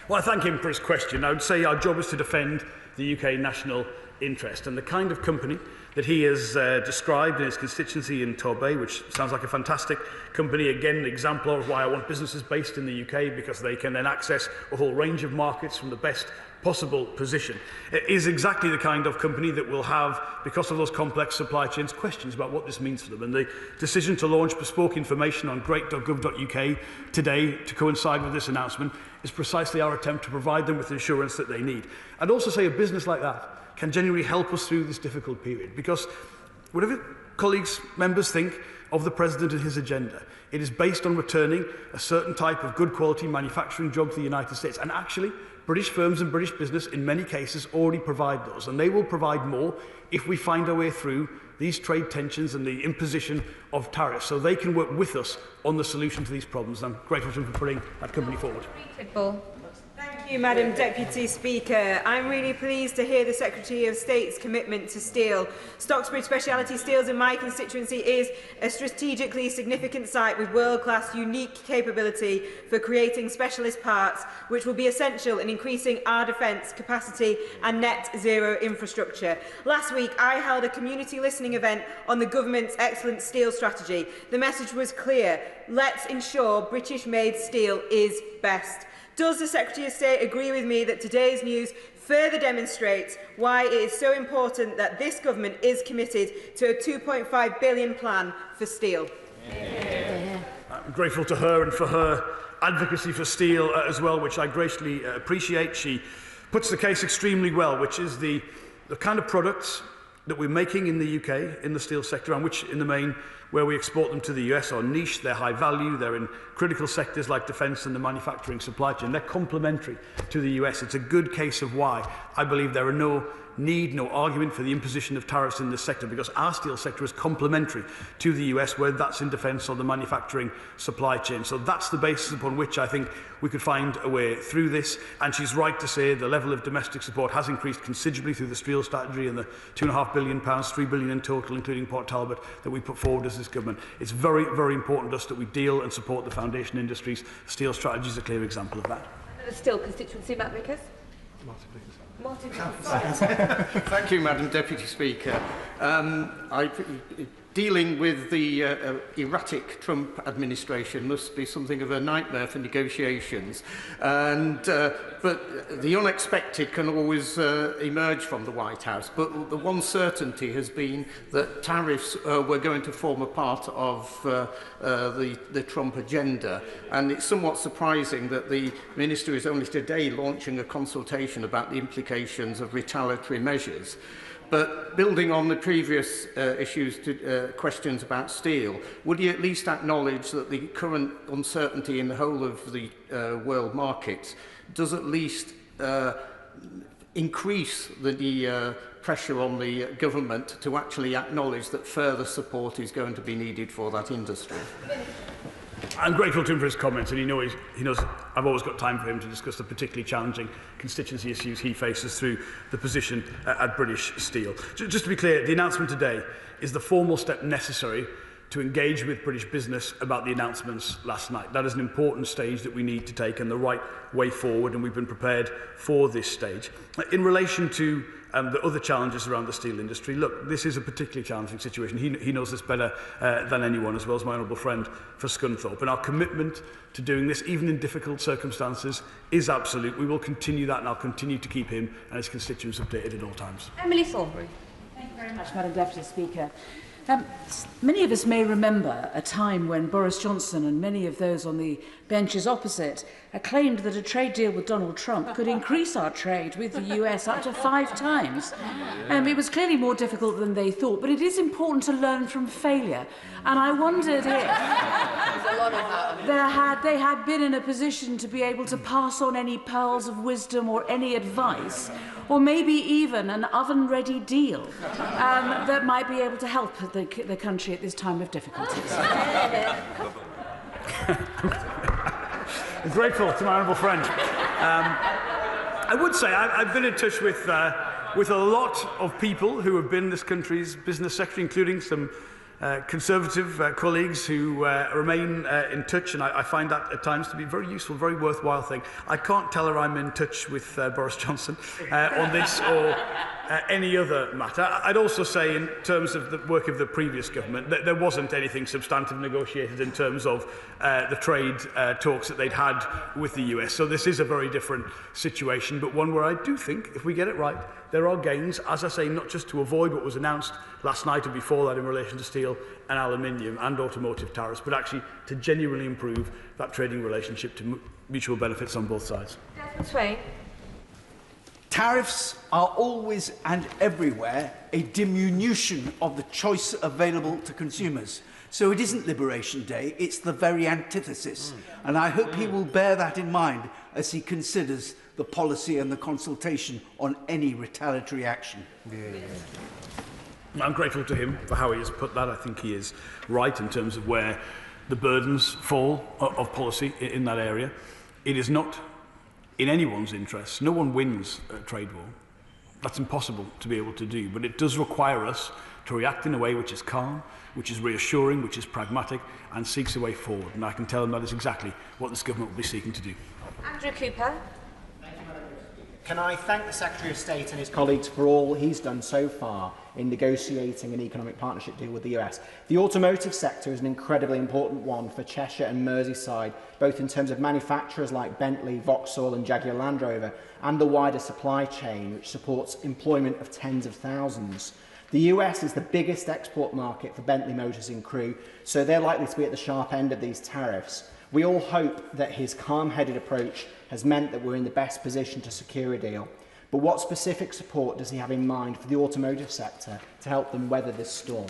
Well, I thank him for his question. I would say our job is to defend the UK national interest, and the kind of company that he has described in his constituency in Torbay, which sounds like a fantastic company, again an example of why I want businesses based in the UK, because they can then access a whole range of markets from the best possible position. It is exactly the kind of company that will have, because of those complex supply chains, questions about what this means for them. And the decision to launch bespoke information on great.gov.uk today to coincide with this announcement is precisely our attempt to provide them with the assurance that they need. I'd also say a business like that can genuinely help us through this difficult period, because whatever colleagues, members think of the President and his agenda, it is based on returning a certain type of good quality manufacturing job to the United States. And actually, British firms and British business in many cases already provide those, and they will provide more if we find our way through these trade tensions and the imposition of tariffs, so they can work with us on the solution to these problems. I'm grateful to him for putting that company forward. Thank you, Madam Deputy Speaker. I'm really pleased to hear the Secretary of State's commitment to steel. Stocksbridge Speciality Steels in my constituency is a strategically significant site with world-class unique capability for creating specialist parts, which will be essential in increasing our defence capacity and net zero infrastructure. Last week, I held a community listening event on the government's excellent steel strategy. The message was clear: let's ensure British-made steel is best. Does the Secretary of State agree with me that today's news further demonstrates why it is so important that this government is committed to a £2.5 billion plan for steel? I'm grateful to her and for her advocacy for steel as well, which I greatly appreciate. She puts the case extremely well, which is the kind of products that we're making in the UK in the steel sector, and which in the main where we export them to the US are niche, they're high value, they're in critical sectors like defence and the manufacturing supply chain. They're complementary to the US. It's a good case of why I believe there are no argument for the imposition of tariffs in this sector, because our steel sector is complementary to the US, whether that's in defence or the manufacturing supply chain. So that's the basis upon which I think we could find a way through this. And she's right to say the level of domestic support has increased considerably through the steel strategy and the £2.5 billion, £3 billion in total, including Port Talbot, that we put forward as this government. It's very, very important to us that we deal and support the foundation industries. Steel strategy is a clear example of that. The Steel constituency, Matt Vickers. Martin, Thank you, Madam Deputy Speaker. Dealing with the erratic Trump administration must be something of a nightmare for negotiations, but the unexpected can always emerge from the White House. But the one certainty has been that tariffs were going to form a part of the Trump agenda, and it's somewhat surprising that the Minister is only today launching a consultation about the implications of retaliatory measures. But building on the previous questions about steel, would you at least acknowledge that the current uncertainty in the whole of the world markets does at least increase the pressure on the government to actually acknowledge that further support is going to be needed for that industry? I'm grateful to him for his comments, and he knows I've always got time for him to discuss the particularly challenging constituency issues he faces through the position at British Steel. Just to be clear, the announcement today is the formal step necessary to engage with British business about the announcements last night. That is an important stage that we need to take and the right way forward, and we've been prepared for this stage. In relation to the other challenges around the steel industry, look, this is a particularly challenging situation. He knows this better than anyone, as well as my honourable friend for Scunthorpe. And our commitment to doing this, even in difficult circumstances, is absolute. We will continue that, and I'll continue to keep him and his constituents updated at all times. Emily Thornbury. Thank you very much, Madam Deputy Speaker. Many of us may remember a time when Boris Johnson and many of those on the benches opposite claimed that a trade deal with Donald Trump could increase our trade with the US up to 5 times. It was clearly more difficult than they thought, but it is important to learn from failure. And I wondered if they had been in a position to be able to pass on any pearls of wisdom or any advice, or maybe even an oven-ready deal that might be able to help the country at this time of difficulties. I'm grateful to my honourable friend. I would say I've been in touch with a lot of people who have been this country's business secretary, including some Conservative colleagues who remain in touch, and I find that at times to be a very useful, very worthwhile thing. I can't tell her I'm in touch with Boris Johnson on this or any other matter. I'd also say, in terms of the work of the previous government, that there wasn't anything substantive negotiated in terms of the trade talks that they'd had with the US. So this is a very different situation, but one where I do think, if we get it right, there are gains, as I say, not just to avoid what was announced last night and before that in relation to steel and aluminium and automotive tariffs, but actually to genuinely improve that trading relationship to mutual benefits on both sides. Swain. Tariffs are always and everywhere a diminution of the choice available to consumers. So it isn't Liberation Day, it's the very antithesis. And I hope he will bear that in mind as he considers the policy and the consultation on any retaliatory action. I'm grateful to him for how he has put that. I think he is right in terms of where the burdens fall of policy in that area. It is not in anyone's interest. No one wins a trade war. That's impossible to be able to do. But it does require us to react in a way which is calm, which is reassuring, which is pragmatic, and seeks a way forward. And I can tell him that is exactly what this government will be seeking to do. Andrew Cooper. Can I thank the Secretary of State and his colleagues for all he's done so far in negotiating an economic partnership deal with the US. The automotive sector is an incredibly important one for Cheshire and Merseyside, both in terms of manufacturers like Bentley, Vauxhall and Jaguar Land Rover, and the wider supply chain, which supports employment of tens of thousands. The US is the biggest export market for Bentley Motors and Crewe, so they're likely to be at the sharp end of these tariffs. We all hope that his calm-headed approach has meant that we're in the best position to secure a deal. But what specific support does he have in mind for the automotive sector to help them weather this storm?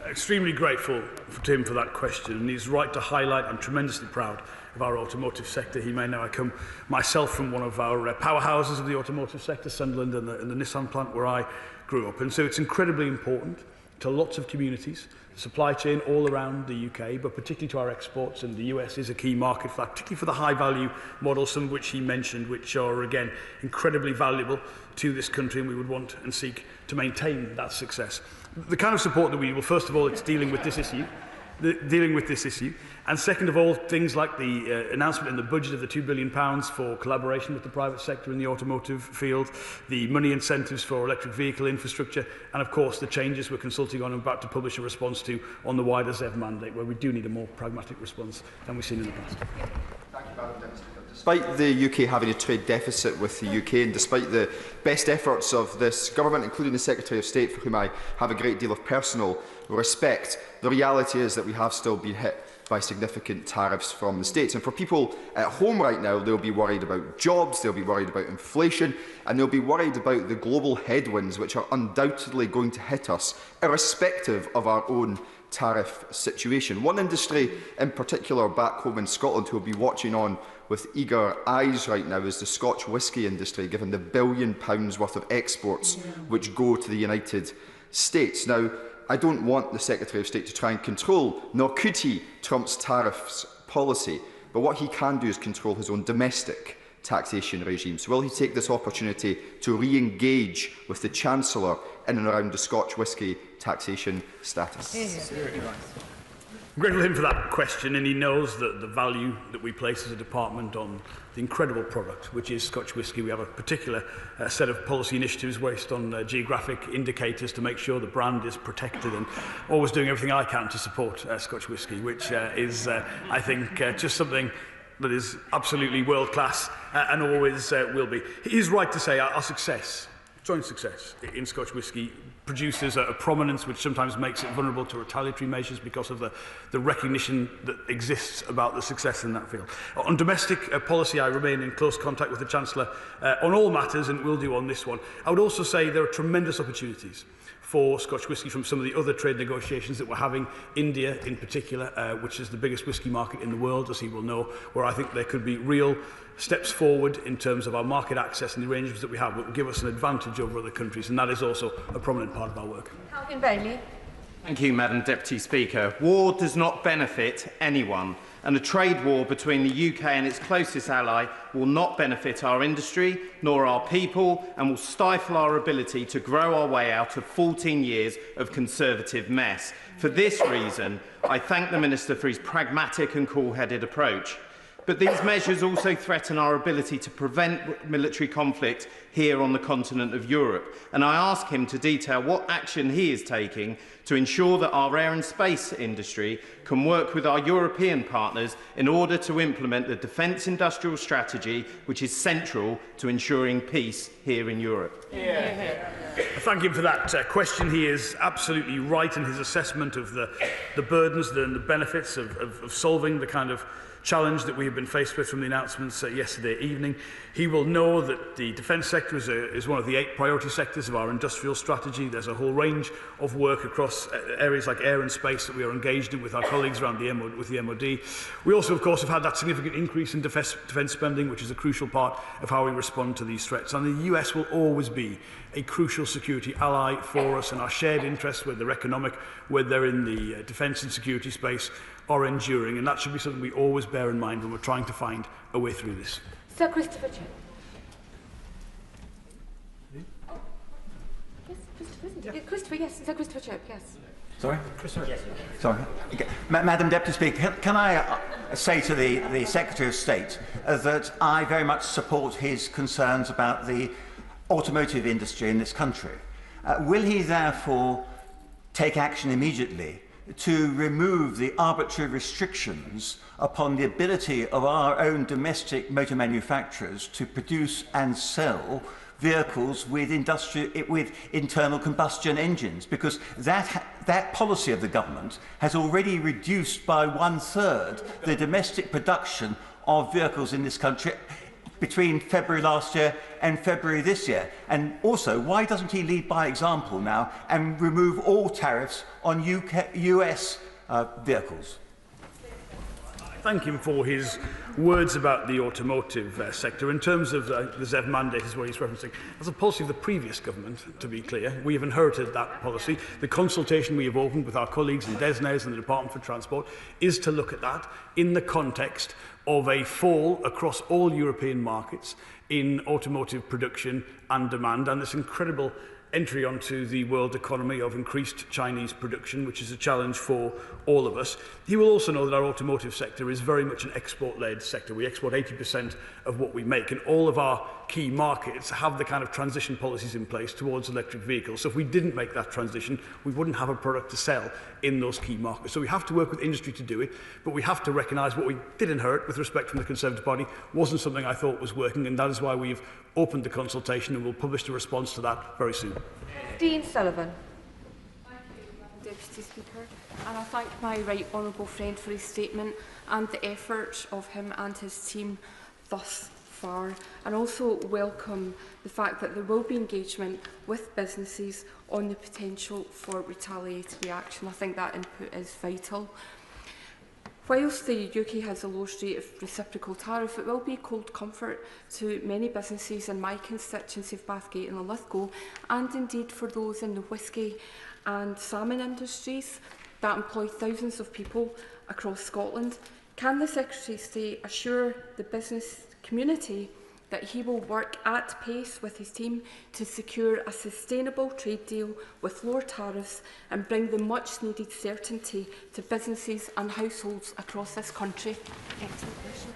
Extremely grateful to him for that question, and he's right to highlight I'm tremendously proud of our automotive sector. He may know I come myself from one of our powerhouses of the automotive sector, Sunderland, and the Nissan plant where I grew up. And so it's incredibly important to lots of communities, supply chain all around the UK, but particularly to our exports, and the US is a key market for that, particularly for the high-value models, some of which he mentioned, which are, again, incredibly valuable to this country, and we would want and seek to maintain that success. The kind of support that we will, first of all, it's dealing with this issue, and second of all, things like the announcement in the budget of the £2 billion for collaboration with the private sector in the automotive field, the money incentives for electric vehicle infrastructure, and of course the changes we're consulting on and about to publish a response to on the wider ZEV mandate, where we do need a more pragmatic response than we've seen in the past. Thank you, Madam Deputy. Despite the UK having a trade deficit with the UK, and despite the best efforts of this government, including the Secretary of State, for whom I have a great deal of personal respect, the reality is that we have still been hit by significant tariffs from the States. And for people at home right now, they'll be worried about jobs, they'll be worried about inflation, and they'll be worried about the global headwinds which are undoubtedly going to hit us, irrespective of our own tariff situation. One industry in particular back home in Scotland who will be watching on with eager eyes right now is the Scotch whisky industry, given the £1 billion worth of exports which go to the United States. Now, I don't want the Secretary of State to try and control, nor could he, Trump's tariffs policy, but what he can do is control his own domestic taxation regime. So will he take this opportunity to re-engage with the Chancellor in and around the Scotch whisky taxation status? I'm grateful to him for that question, and he knows that the value that we place as a department on the incredible product, which is Scotch whisky. We have a particular set of policy initiatives based on geographic indicators to make sure the brand is protected, and always doing everything I can to support Scotch whisky, which is, I think, just something that is absolutely world-class and always will be. He is right to say our success, joint success in Scotch whisky, produces a prominence which sometimes makes it vulnerable to retaliatory measures because of the recognition that exists about the success in that field. On domestic policy, I remain in close contact with the Chancellor on all matters, and will do on this one. I would also say there are tremendous opportunities for Scotch whisky from some of the other trade negotiations that we're having, India in particular, which is the biggest whisky market in the world, as he will know, where I think there could be real steps forward in terms of our market access and the arrangements that we have that will give us an advantage over other countries, and that is also a prominent part of our work. Calvin Bailey. Thank you, Madam Deputy Speaker. War does not benefit anyone, and a trade war between the UK and its closest ally will not benefit our industry nor our people, and will stifle our ability to grow our way out of 14 years of Conservative mess. For this reason, I thank the Minister for his pragmatic and cool-headed approach. But these measures also threaten our ability to prevent military conflict here on the continent of Europe, and I ask him to detail what action he is taking to ensure that our air and space industry can work with our European partners in order to implement the defence industrial strategy, which is central to ensuring peace here in Europe. Thank him for that question. He is absolutely right in his assessment of the burdens and the benefits of solving the kind of challenge that we have been faced with from the announcements yesterday evening. He will know that the defence sector is one of the 8 priority sectors of our industrial strategy. There's a whole range of work across areas like air and space that we are engaged in with our colleagues around with the MOD. We also, of course, have had that significant increase in defence spending, which is a crucial part of how we respond to these threats. And the US will always be a crucial security ally for us, and our shared interests, whether they're economic, whether they're in the defence and security space, are enduring, and that should be something we always bear in mind when we're trying to find a way through this. Sir Christopher Chubb. Yes, Christopher, yes. Sir Christopher Chubb, yes. Sorry? Christopher? Yes. Sorry. Okay. Madam Deputy Speaker, can I say to the Secretary of State that I very much support his concerns about the automotive industry in this country. Will he therefore take action immediately to remove the arbitrary restrictions upon the ability of our own domestic motor manufacturers to produce and sell vehicles with internal combustion engines? Because that policy of the government has already reduced by 1/3 the domestic production of vehicles in this country, between February last year and February this year? And also, why doesn't he lead by example now and remove all tariffs on US vehicles? Thank him for his words about the automotive sector. In terms of the ZEV mandate is what he's referencing. As a policy of the previous government, to be clear, we have inherited that policy. The consultation we have opened with our colleagues in DESNES and the Department for Transport is to look at that in the context of a fall across all European markets in automotive production and demand, and this incredible entry onto the world economy of increased Chinese production, which is a challenge for all of us. He will also know that our automotive sector is very much an export-led sector. We export 80% of what we make, and all of our key markets have the kind of transition policies in place towards electric vehicles. So if we didn't make that transition, we wouldn't have a product to sell in those key markets. So we have to work with industry to do it, but we have to recognise what we did inherit with respect from the Conservative Party wasn't something I thought was working, and that is why we've opened the consultation and will publish a response to that very soon. Dean Sullivan. Deputy Speaker, and I thank my right honourable friend for his statement and the effort of him and his team thus far, and also welcome the fact that there will be engagement with businesses on the potential for retaliatory action. I think that input is vital. Whilst the UK has the lowest rate of reciprocal tariff, it will be cold comfort to many businesses in my constituency of Bathgate and Lithgow, and indeed for those in the whisky and salmon industries that employ thousands of people across Scotland. Can the Secretary of State assure the business community that he will work at pace with his team to secure a sustainable trade deal with lower tariffs and bring the much needed certainty to businesses and households across this country? Excellent question.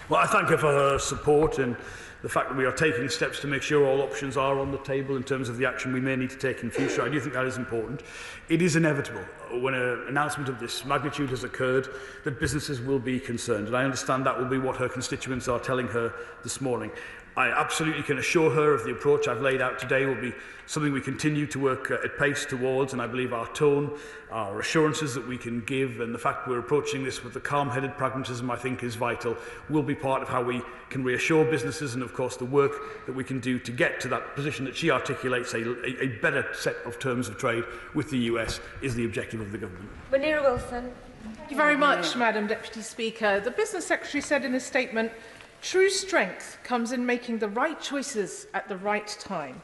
Well, I thank her for her support and the fact that we are taking steps to make sure all options are on the table in terms of the action we may need to take in future. I do think that is important. It is inevitable when an announcement of this magnitude has occurred that businesses will be concerned, and I understand that will be what her constituents are telling her this morning. I absolutely can assure her of the approach I've laid out today will be something we continue to work at pace towards, and I believe our tone, our assurances that we can give, and the fact we're approaching this with the calm-headed pragmatism I think is vital, will be part of how we can reassure businesses, and of course the work that we can do to get to that position that she articulates, a better set of terms of trade with the US, is the objective of the government. Munira Wilson. Thank you very much, Madam Deputy Speaker. The Business Secretary said in his statement, "True strength comes in making the right choices at the right time."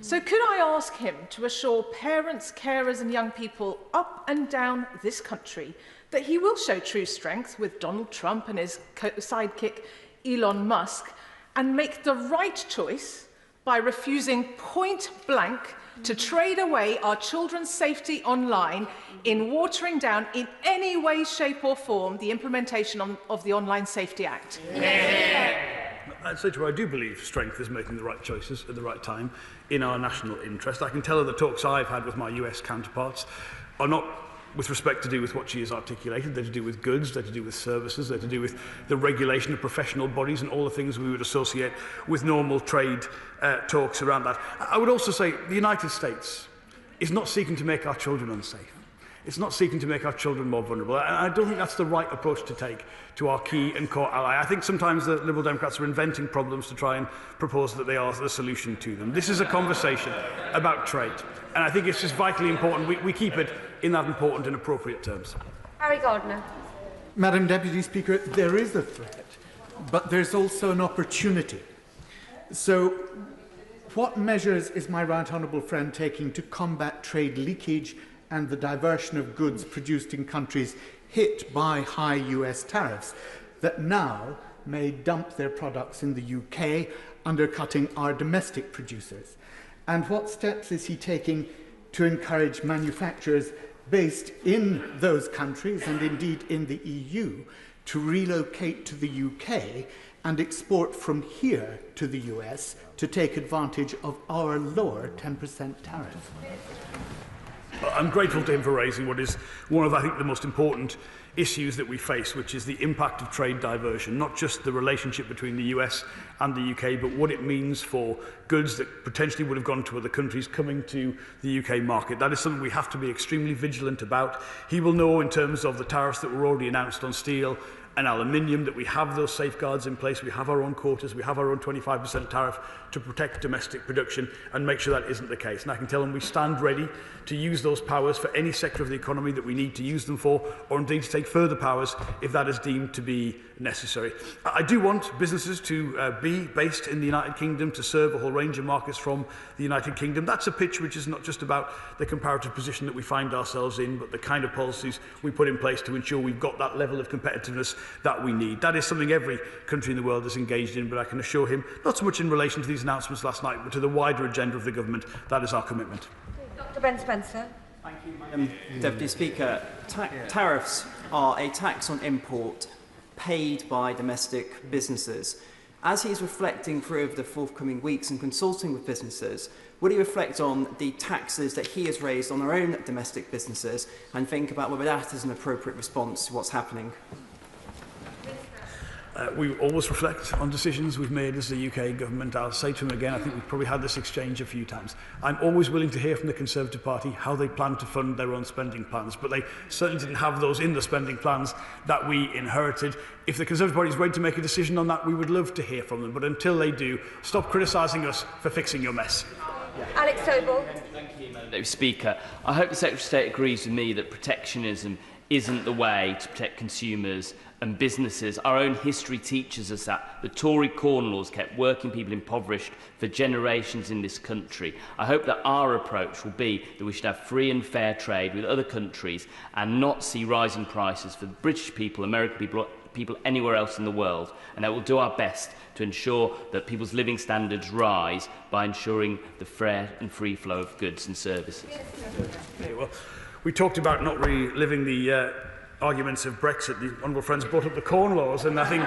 So could I ask him to assure parents, carers and young people up and down this country that he will show true strength with Donald Trump and his sidekick Elon Musk and make the right choice by refusing point blank to trade away our children's safety online in watering down in any way, shape or form the implementation of the Online Safety Act? I'd say to her, I do believe strength is making the right choices at the right time in our national interest. I can tell her the talks I've had with my US counterparts are not with respect to do with what she has articulated. They're to do with goods, they're to do with services, they're to do with the regulation of professional bodies and all the things we would associate with normal trade talks around that. I would also say the United States is not seeking to make our children unsafe. It's not seeking to make our children more vulnerable. And I don't think that's the right approach to take to our key and core ally. I think sometimes the Liberal Democrats are inventing problems to try and propose that they are the solution to them. This is a conversation about trade. And I think it's just vitally important we keep it in that important and appropriate terms. Harry Gardner. Madam Deputy Speaker, there is a threat, but there's also an opportunity. So what measures is my right honourable friend taking to combat trade leakage and the diversion of goods produced in countries hit by high US tariffs that now may dump their products in the UK, undercutting our domestic producers? And what steps is he taking to encourage manufacturers based in those countries and indeed in the EU to relocate to the UK and export from here to the US to take advantage of our lower 10% tariff? I'm grateful to him for raising what is one of, I think, the most important issues that we face, which is the impact of trade diversion, not just the relationship between the US and the UK, but what it means for goods that potentially would have gone to other countries coming to the UK market. That is something we have to be extremely vigilant about. He will know in terms of the tariffs that were already announced on steel and aluminium, that we have those safeguards in place, we have our own quotas, we have our own 25% tariff to protect domestic production and make sure that isn't the case. And I can tell them we stand ready to use those powers for any sector of the economy that we need to use them for, or indeed to take further powers if that is deemed to be necessary. I do want businesses to be based in the United Kingdom, to serve a whole range of markets from the United Kingdom. That's a pitch which is not just about the comparative position that we find ourselves in, but the kind of policies we put in place to ensure we've got that level of competitiveness that we need. That is something every country in the world is engaged in, but I can assure him, not so much in relation to these announcements last night, but to the wider agenda of the government. That is our commitment. Dr. Ben Spencer. Thank you, Madam Deputy Speaker. Tariffs are a tax on import paid by domestic businesses. As he's reflecting through over the forthcoming weeks and consulting with businesses, will he reflect on the taxes that he has raised on our own domestic businesses and think about whether that is an appropriate response to what's happening? We always reflect on decisions we've made as the UK government. I'll say to him again, I think we've probably had this exchange a few times. I'm always willing to hear from the Conservative Party how they plan to fund their own spending plans, but they certainly didn't have those in the spending plans that we inherited. If the Conservative Party is ready to make a decision on that, we would love to hear from them. But until they do, stop criticising us for fixing your mess. Alex Sobel. Thank you, Madam Deputy Speaker. I hope the Secretary of State agrees with me that protectionism isn't the way to protect consumers and businesses. Our own history teaches us that the Tory Corn Laws kept working people impoverished for generations in this country. I hope that our approach will be that we should have free and fair trade with other countries and not see rising prices for British people, American people anywhere else in the world, and that we'll do our best to ensure that people's living standards rise by ensuring the fair and free flow of goods and services. Okay, well, we talked about not reliving the arguments of Brexit. The honourable friends brought up the Corn Laws, and I think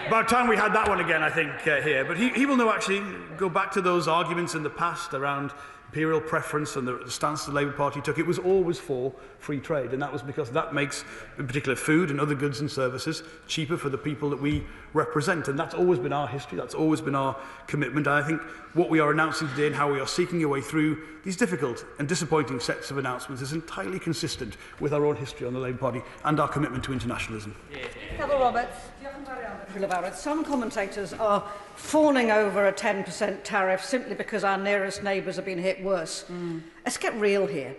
about time we had that one again, I think, here. But he will know, actually, go back to those arguments in the past around imperial preference and the stance the Labour Party took. It was always for free trade, and that was because that makes, in particular, food and other goods and services cheaper for the people that we represent. And that's always been our history, that's always been our commitment. And I think what we are announcing today and how we are seeking a way through these difficult and disappointing sets of announcements is entirely consistent with our own history on the Labour Party and our commitment to internationalism. Neville Roberts. Some commentators are fawning over a 10% tariff simply because our nearest neighbours have been hit worse. Let's get real here.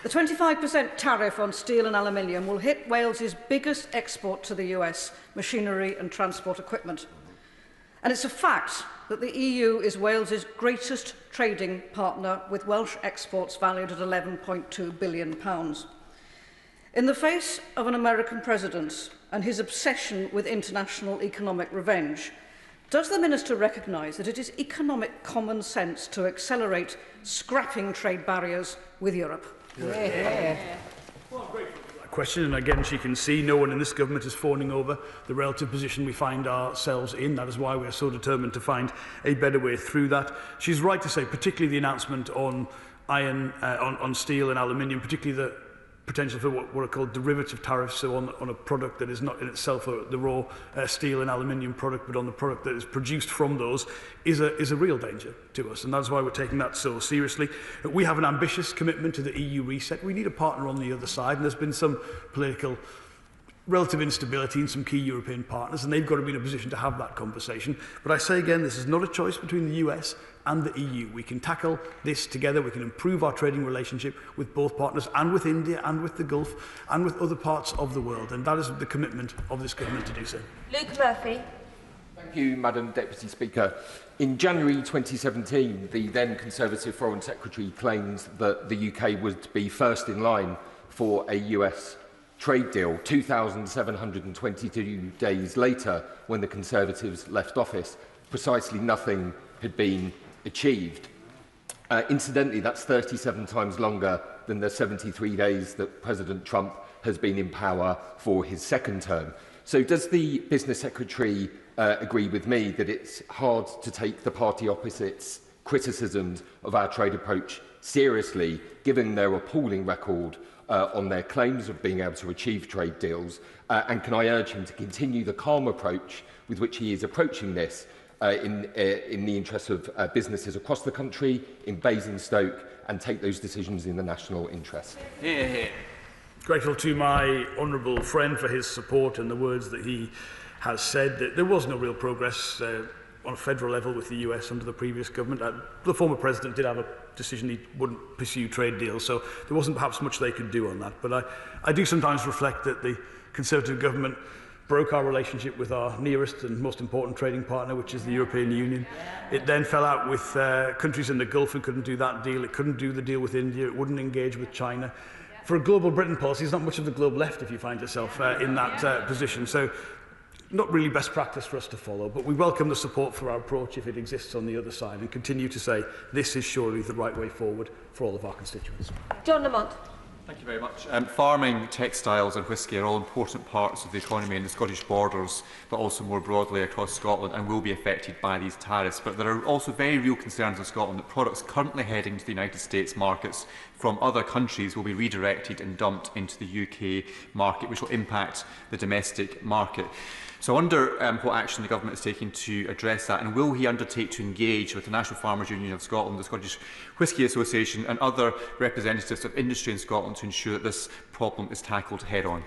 The 25% tariff on steel and aluminium will hit Wales's biggest export to the US, machinery and transport equipment. And it's a fact that the EU is Wales's greatest trading partner, with Welsh exports valued at £11.2 billion. In the face of an American president and his obsession with international economic revenge, does the Minister recognise that it is economic common sense to accelerate scrapping trade barriers with Europe? Question, and again she can see no one in this government is fawning over the relative position we find ourselves in. That is why we are so determined to find a better way through that. She's right to say, particularly the announcement on on steel and aluminium, particularly the potential for what are called derivative tariffs, so on a product that is not in itself the raw steel and aluminium product, but on the product that is produced from those, is a real danger to us, and that's why we're taking that so seriously. We have an ambitious commitment to the EU reset. We need a partner on the other side, and there's been some political relative instability in some key European partners, and they've got to be in a position to have that conversation. But I say again, this is not a choice between the US and the EU. We can tackle this together. We can improve our trading relationship with both partners, and with India, and with the Gulf, and with other parts of the world. And that is the commitment of this government to do so. Luke Murphy. Thank you, Madam Deputy Speaker. In January 2017, the then Conservative Foreign Secretary claimed that the UK would be first in line for a US trade deal. 2,722 days later, when the Conservatives left office, precisely nothing had been achieved. Incidentally, that's 37 times longer than the 73 days that President Trump has been in power for his second term. So does the Business Secretary agree with me that it's hard to take the party opposite's criticisms of our trade approach seriously, given their appalling record on their claims of being able to achieve trade deals? And can I urge him to continue the calm approach with which he is approaching this in the interests of businesses across the country, in Basingstoke, and take those decisions in the national interest? Good Grateful to my honourable friend for his support and the words that he has said. That there was no real progress on a federal level with the US under the previous government. The former president did have a decision he wouldn't pursue trade deals, so there wasn't perhaps much they could do on that. But I do sometimes reflect that the Conservative government broke our relationship with our nearest and most important trading partner, which is the European Union. It then fell out with countries in the Gulf and couldn't do that deal. It couldn't do the deal with India. It wouldn't engage with China. For a global Britain policy, there's not much of the globe left if you find yourself in that position. So not really best practice for us to follow, but we welcome the support for our approach if it exists on the other side and continue to say this is surely the right way forward for all of our constituents. John Lamont. Thank you very much. Farming, textiles and whisky are all important parts of the economy in the Scottish borders, but also more broadly across Scotland, and will be affected by these tariffs. But there are also very real concerns in Scotland that products currently heading to the United States markets from other countries will be redirected and dumped into the UK market, which will impact the domestic market. So I wonder what action the Government is taking to address that, and will he undertake to engage with the National Farmers Union of Scotland, the Scottish Whisky Association and other representatives of industry in Scotland to ensure that this problem is tackled head-on?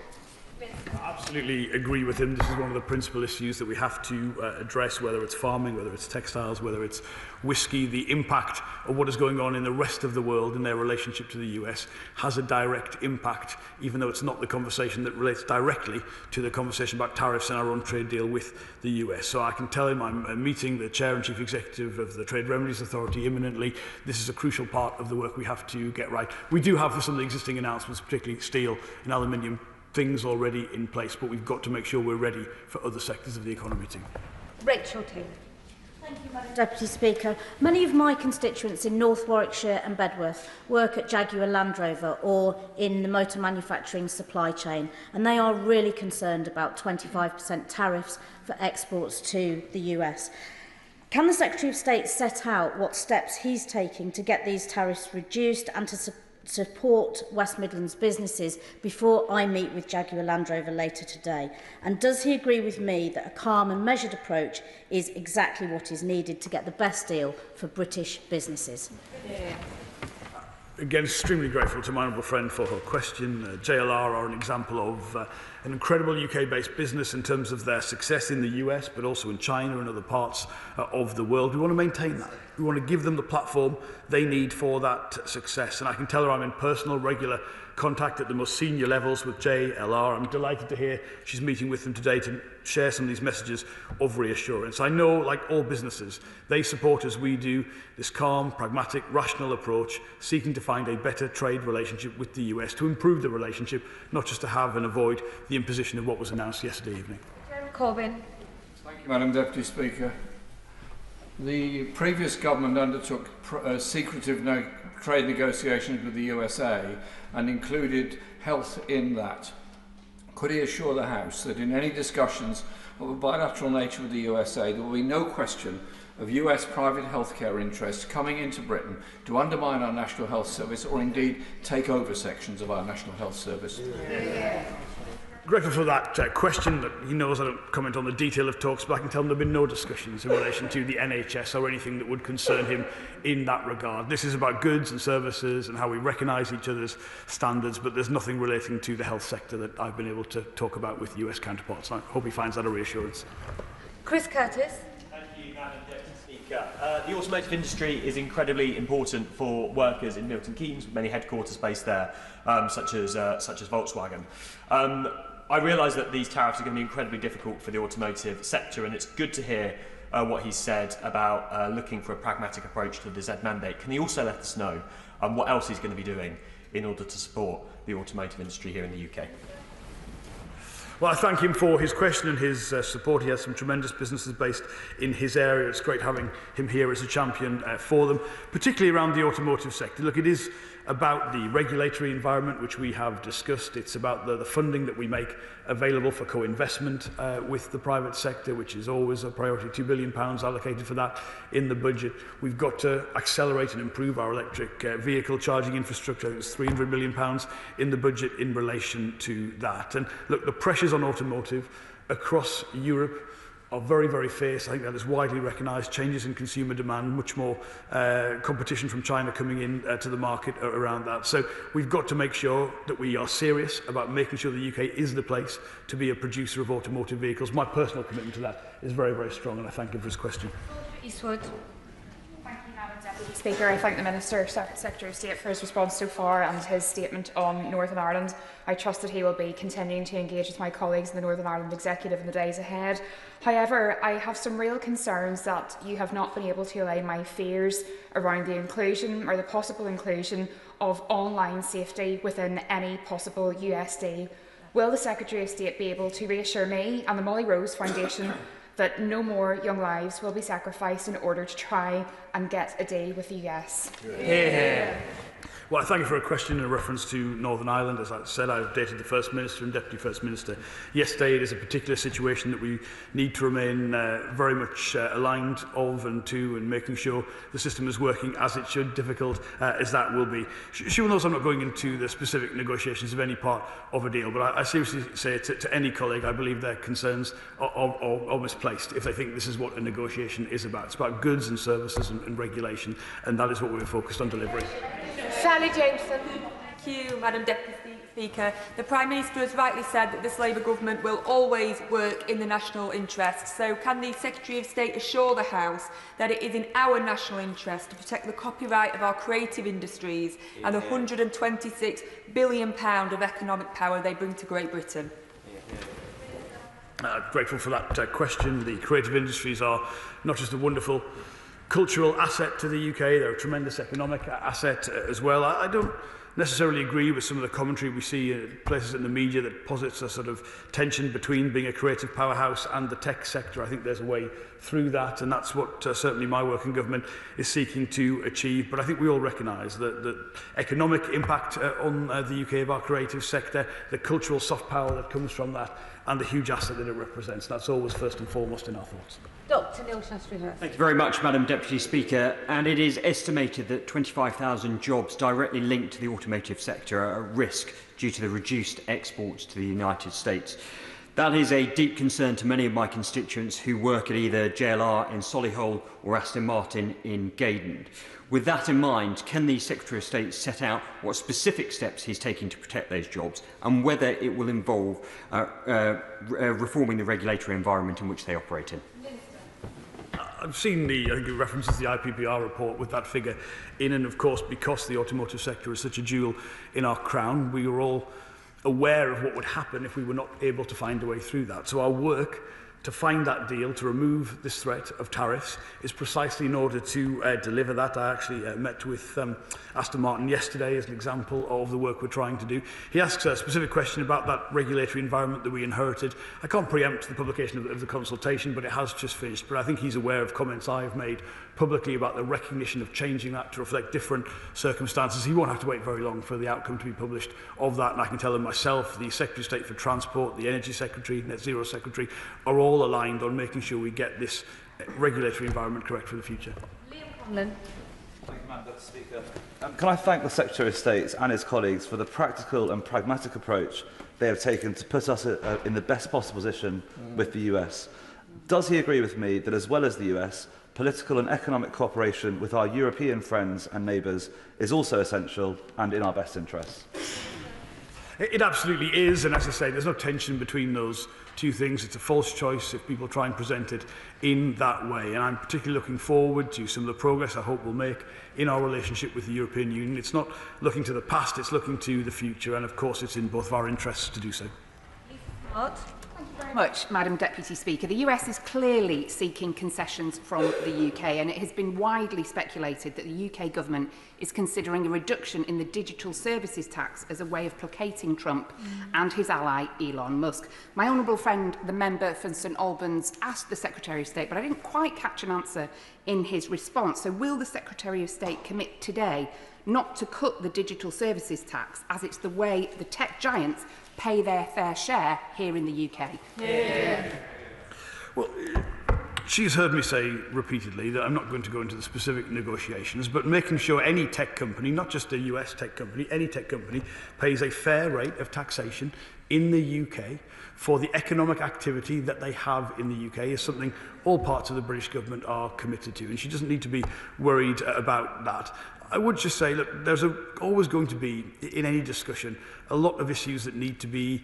I absolutely agree with him. This is one of the principal issues that we have to address, whether it's farming, whether it's textiles, whether it's whisky. The impact of what is going on in the rest of the world in their relationship to the US has a direct impact, even though it's not the conversation that relates directly to the conversation about tariffs and our own trade deal with the US. So I can tell him I'm meeting the Chair and Chief Executive of the Trade Remedies Authority imminently. This is a crucial part of the work we have to get right. We do have some of the existing announcements, particularly steel and aluminium, things already in place, but we've got to make sure we're ready for other sectors of the economy too. Rachel Taylor. Thank you, Madam Deputy Speaker. Many of my constituents in North Warwickshire and Bedworth work at Jaguar Land Rover or in the motor manufacturing supply chain, and they are really concerned about 25% tariffs for exports to the US. Can the Secretary of State set out what steps he's taking to get these tariffs reduced and to support West Midlands businesses before I meet with Jaguar Land Rover later today? And does he agree with me that a calm and measured approach is exactly what is needed to get the best deal for British businesses? Again, extremely grateful to my honourable friend for her question. JLR are an example of an incredible UK-based business in terms of their success in the US, but also in China and other parts of the world. We want to maintain that. We want to give them the platform they need for that success. And I can tell her I'm in personal, regular contact at the most senior levels with JLR. I'm delighted to hear she's meeting with them today to share some of these messages of reassurance. I know, like all businesses, they support, as we do, this calm, pragmatic, rational approach, seeking to find a better trade relationship with the US, to improve the relationship, not just to have and avoid the imposition of what was announced yesterday evening. Jeremy Corbyn. Thank you, Madam Deputy Speaker. The previous government undertook secretive trade negotiations with the USA and included health in that. Could he assure the House that in any discussions of a bilateral nature with the USA, there will be no question of US private healthcare interests coming into Britain to undermine our National Health Service or indeed take over sections of our National Health Service? Grateful for that question. That he knows I don't comment on the detail of talks, but I can tell him there have been no discussions in relation to the NHS or anything that would concern him in that regard. This is about goods and services and how we recognise each other's standards, but there's nothing relating to the health sector that I've been able to talk about with US counterparts. I hope he finds that a reassurance. Chris Curtis. Thank you, Madam Deputy Speaker. The automotive industry is incredibly important for workers in Milton Keynes, with many headquarters based there, such as Volkswagen. I realise that these tariffs are going to be incredibly difficult for the automotive sector, and it's good to hear what he said about looking for a pragmatic approach to the Z mandate. Can he also let us know what else he's going to be doing in order to support the automotive industry here in the UK? Well, I thank him for his question and his support. He has some tremendous businesses based in his area. It's great having him here as a champion for them, particularly around the automotive sector. Look, it is about the regulatory environment, which we have discussed. It's about the funding that we make available for co-investment with the private sector, which is always a priority, £2 billion allocated for that in the budget. We've got to accelerate and improve our electric vehicle charging infrastructure. There's £300 million in the budget in relation to that. And look, the pressures on automotive across Europe are very, very fierce. I think that is widely recognised. Changes in consumer demand, much more competition from China coming in to the market around that. So we've got to make sure that we are serious about making sure the UK is the place to be a producer of automotive vehicles. My personal commitment to that is very, very strong, and I thank him for his question. Eastwood. Speaker, I thank the Minister, Secretary of State for his response so far and his statement on Northern Ireland. I trust that he will be continuing to engage with my colleagues in the Northern Ireland Executive in the days ahead. However, I have some real concerns that you have not been able to allay my fears around the inclusion or the possible inclusion of online safety within any possible US deal. Will the Secretary of State be able to reassure me and the Molly Rose Foundation that no more young lives will be sacrificed in order to try and get a deal with the US? Yeah. Well, I thank you for a question in reference to Northern Ireland. As I said, I updated the First Minister and Deputy First Minister yesterday. It is a particular situation that we need to remain very much aligned of and to, and making sure the system is working as it should, difficult as that will be. She knows I'm not going into the specific negotiations of any part of a deal, but I seriously say to any colleague, I believe their concerns are misplaced if they think this is what a negotiation is about. It's about goods and services and regulation, and that is what we're focused on delivering. Sally Jameson. Thank you, Madam Deputy Speaker. The Prime Minister has rightly said that this Labour government will always work in the national interest. So can the Secretary of State assure the House that it is in our national interest to protect the copyright of our creative industries and the £126 billion of economic power they bring to Great Britain? Grateful for that question. The creative industries are not just a wonderful cultural asset to the UK, they're a tremendous economic asset as well. I don't necessarily agree with some of the commentary we see in places in the media that posits a sort of tension between being a creative powerhouse and the tech sector. I think there's a way through that, and that's what certainly my work in government is seeking to achieve. But I think we all recognise that the economic impact on the UK of our creative sector, the cultural soft power that comes from that, and the huge asset that it represents. That's always first and foremost in our thoughts. Dr Neil Shastri-Hurst. Thank you very much, Madam Deputy Speaker. And it is estimated that 25,000 jobs directly linked to the automotive sector are at risk due to the reduced exports to the United States. That is a deep concern to many of my constituents who work at either JLR in Solihull or Aston Martin in Gaydon. With that in mind, can the Secretary of State set out what specific steps he's taking to protect those jobs and whether it will involve reforming the regulatory environment in which they operate in? I've seen I think it references the IPPR report with that figure in, and of course, because the automotive sector is such a jewel in our crown, we were all aware of what would happen if we were not able to find a way through that. So our work to find that deal, to remove this threat of tariffs, is precisely in order to deliver that. I actually met with Aston Martin yesterday as an example of the work we're trying to do. He asks a specific question about that regulatory environment that we inherited. I can't preempt the publication of the consultation, but it has just finished. But I think he's aware of comments I've made publicly about the recognition of changing that to reflect different circumstances. He won't have to wait very long for the outcome to be published of that, and I can tell him myself, the Secretary of State for Transport, the Energy Secretary, Net Zero Secretary, are all aligned on making sure we get this regulatory environment correct for the future. Liam Conlon. Thank you, Madam Deputy Speaker. Can I thank the Secretary of State and his colleagues for the practical and pragmatic approach they have taken to put us in the best possible position with the US. Does he agree with me that, as well as the US, political and economic cooperation with our European friends and neighbours is also essential and in our best interests? It absolutely is, and as I say, there's no tension between those two things. It's a false choice if people try and present it in that way, and I'm particularly looking forward to some of the progress I hope we'll make in our relationship with the European Union. It's not looking to the past, it's looking to the future, and of course it's in both of our interests to do so. Thank you very much, Madam Deputy Speaker. The US is clearly seeking concessions from the UK, and it has been widely speculated that the UK government is considering a reduction in the digital services tax as a way of placating Trump and his ally Elon Musk. My honourable friend, the member for St Albans, asked the Secretary of State, but I didn't quite catch an answer in his response. So will the Secretary of State commit today not to cut the digital services tax, as it's the way the tech giants pay their fair share here in the UK? Well, She's heard me say repeatedly that I'm not going to go into the specific negotiations, but making sure any tech company, not just a US tech company, any tech company pays a fair rate of taxation in the UK for the economic activity that they have in the UK is something all parts of the British government are committed to, and she doesn't need to be worried about that. I would just say, look, there's always going to be, in any discussion, a lot of issues that need to be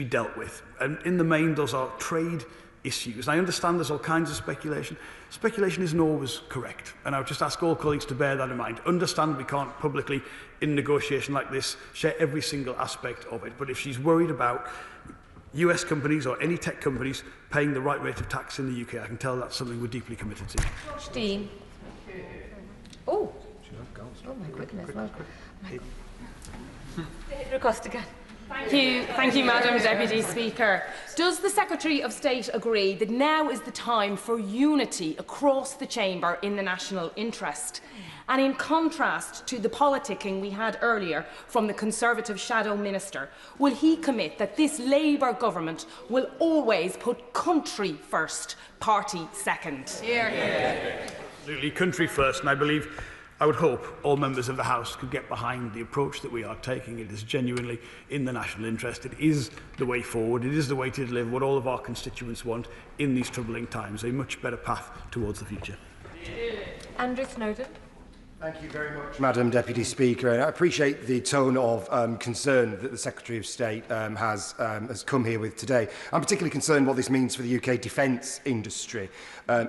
dealt with, and in the main, those are trade issues. I understand there's all kinds of speculation. Speculation isn't always correct, and I would just ask all colleagues to bear that in mind. Understand we can't publicly, in negotiation like this, share every single aspect of it, but if she's worried about US companies or any tech companies paying the right rate of tax in the UK, I can tell that's something we're deeply committed to. George Dean. Oh. Oh my goodness. David Costigan. Thank you, Madam Deputy Speaker. Does the Secretary of State agree that now is the time for unity across the chamber in the national interest? And in contrast to the politicking we had earlier from the Conservative Shadow Minister, will he commit that this Labour government will always put country first, party second? Absolutely, country first, and I would hope all members of the House could get behind the approach that we are taking. It is genuinely in the national interest. It is the way forward. It is the way to deliver what all of our constituents want in these troubling times, a much better path towards the future. Andrew Snowden. Thank you very much, Madam Deputy Speaker. And I appreciate the tone of concern that the Secretary of State has come here with today. I'm particularly concerned what this means for the UK defence industry.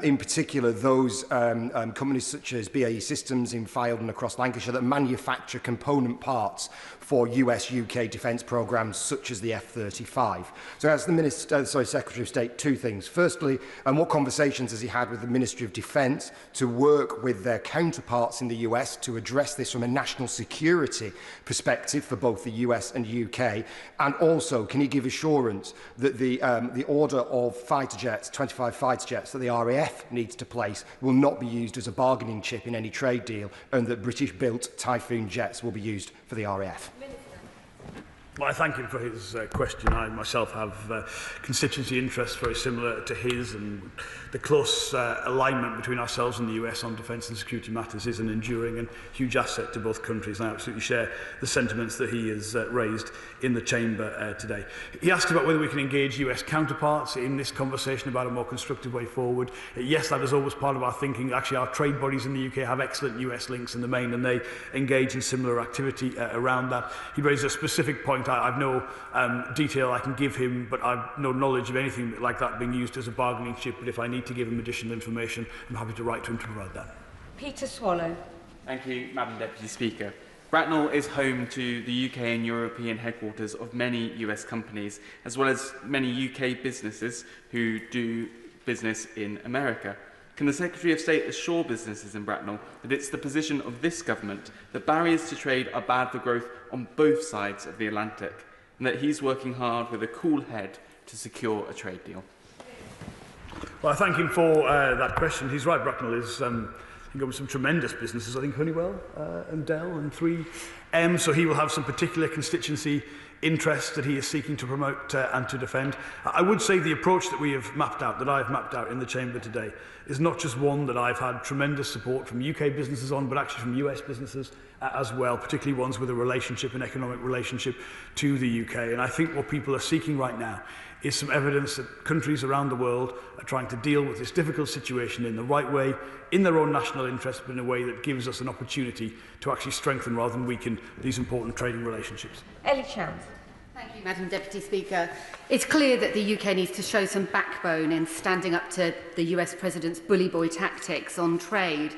In particular, those companies such as BAE Systems in Fylde and across Lancashire that manufacture component parts for US-UK defence programmes such as the F-35. So as the Secretary of State, two things. Firstly, what conversations has he had with the Ministry of Defence to work with their counterparts in the US to address this from a national security perspective for both the US and UK? And also, can he give assurance that the order of fighter jets, 25 fighter jets that the RAF needs to place will not be used as a bargaining chip in any trade deal, and that British-built Typhoon jets will be used for the RAF? Well, I thank him for his question. I myself have constituency interests very similar to his, and the close alignment between ourselves and the US on defence and security matters is an enduring and huge asset to both countries. And I absolutely share the sentiments that he has raised in the chamber today. He asked about whether we can engage US counterparts in this conversation about a more constructive way forward. Yes, that is always part of our thinking. Actually, our trade bodies in the UK have excellent US links in the main, and they engage in similar activity around that. He raised a specific point. I've no detail I can give him, but I've no knowledge of anything like that being used as a bargaining chip. But if I need to give him additional information, I'm happy to write to him to provide that. Peter Swallow. Thank you, Madam Deputy Speaker. Bracknell is home to the UK and European headquarters of many US companies, as well as many UK businesses who do business in America. Can the Secretary of State assure businesses in Bracknell that it's the position of this government that barriers to trade are bad for growth on both sides of the Atlantic, and that he's working hard with a cool head to secure a trade deal? Well, I thank him for that question. He's right, Bracknell is got some tremendous businesses, I think Honeywell and Dell and 3M, so he will have some particular constituency interests that he is seeking to promote and to defend. I would say the approach that we have mapped out, that I've mapped out in the chamber today, is not just one that I've had tremendous support from UK businesses on, but actually from US businesses as well, particularly ones with a relationship, an economic relationship to the UK. And I think what people are seeking right now is some evidence that countries around the world are trying to deal with this difficult situation in the right way, in their own national interest, but in a way that gives us an opportunity to actually strengthen rather than weaken these important trading relationships. Ellie Chance. Thank you, Madam Deputy Speaker. It's clear that the UK needs to show some backbone in standing up to the US President's bully boy tactics on trade.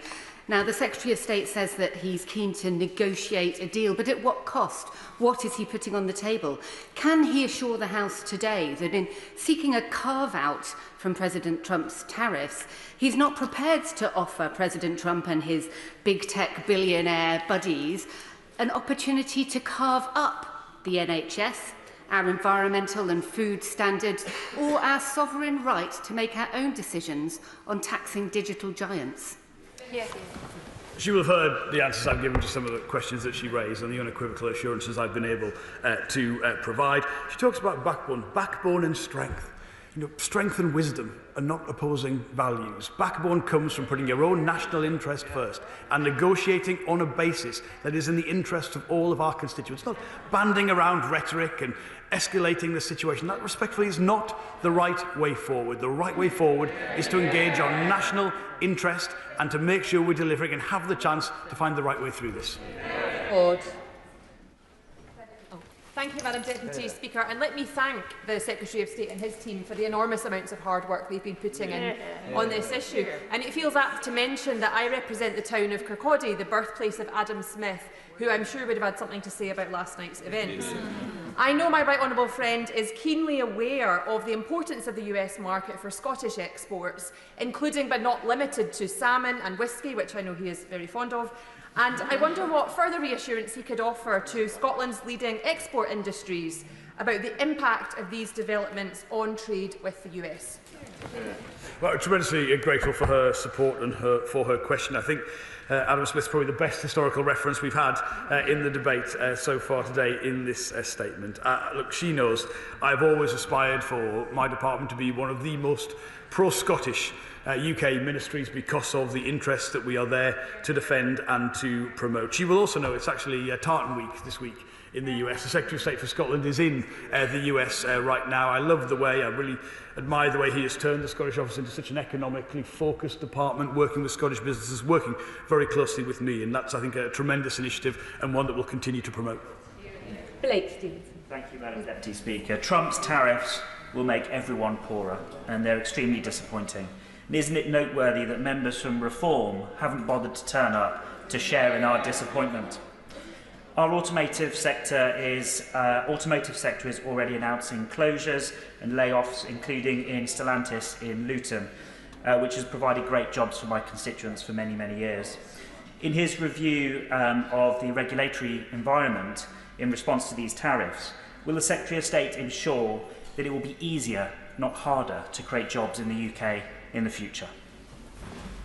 Now, the Secretary of State says that he's keen to negotiate a deal, but at what cost? What is he putting on the table? Can he assure the House today that in seeking a carve-out from President Trump's tariffs, he's not prepared to offer President Trump and his big tech billionaire buddies an opportunity to carve up the NHS, our environmental and food standards, or our sovereign right to make our own decisions on taxing digital giants? Yes. She will have heard the answers I've given to some of the questions that she raised and the unequivocal assurances I've been able to provide. She talks about backbone and strength. strength and wisdom are not opposing values. Backbone comes from putting your own national interest first and negotiating on a basis that is in the interest of all of our constituents, not banding around rhetoric and escalating the situation. That, respectfully, is not the right way forward. The right way forward is to engage our national interest and to make sure we're delivering and have the chance to find the right way through this. Thank you, Madam Deputy Speaker, and let me thank the Secretary of State and his team for the enormous amounts of hard work they've been putting in on this issue. And it feels apt to mention that I represent the town of Kirkcaldy, the birthplace of Adam Smith, who I'm sure would have had something to say about last night's events. I know my right honourable friend is keenly aware of the importance of the US market for Scottish exports, including but not limited to salmon and whisky, which I know he is very fond of. And I wonder what further reassurance he could offer to Scotland's leading export industries about the impact of these developments on trade with the US. Well, tremendously grateful for her support and for her question. I think Adam Smith's probably the best historical reference we've had in the debate so far today in this statement. Look, she knows I've always aspired for my department to be one of the most pro-Scottish UK ministries because of the interests that we are there to defend and to promote. She will also know it's actually Tartan Week this week in the US. The Secretary of State for Scotland is in the US right now. I love the way, I really admire the way he has turned the Scottish Office into such an economically focused department, working with Scottish businesses, working very closely with me, and that's, I think, a tremendous initiative and one that we'll continue to promote. Blake Stevenson. Thank you, Madam Deputy Speaker. Trump's tariffs will make everyone poorer, and they're extremely disappointing. And isn't it noteworthy that members from Reform haven't bothered to turn up to share in our disappointment? Our automotive sector is already announcing closures and layoffs, including in Stellantis in Luton, which has provided great jobs for my constituents for many, many years. In his review of the regulatory environment in response to these tariffs, will the Secretary of State ensure that it will be easier, not harder, to create jobs in the UK in the future?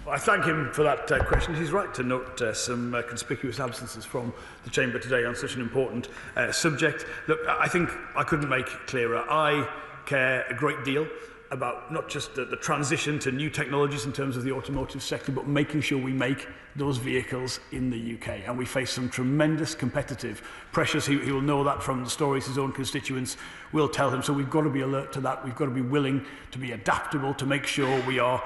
I thank him for that question. He's right to note some conspicuous absences from the Chamber today on such an important subject. Look, I think I couldn't make it clearer. I care a great deal about not just the transition to new technologies in terms of the automotive sector, but making sure we make those vehicles in the UK. And we face some tremendous competitive pressures. He will know that from the stories his own constituents will tell him. So we've got to be alert to that. We've got to be willing to be adaptable to make sure we are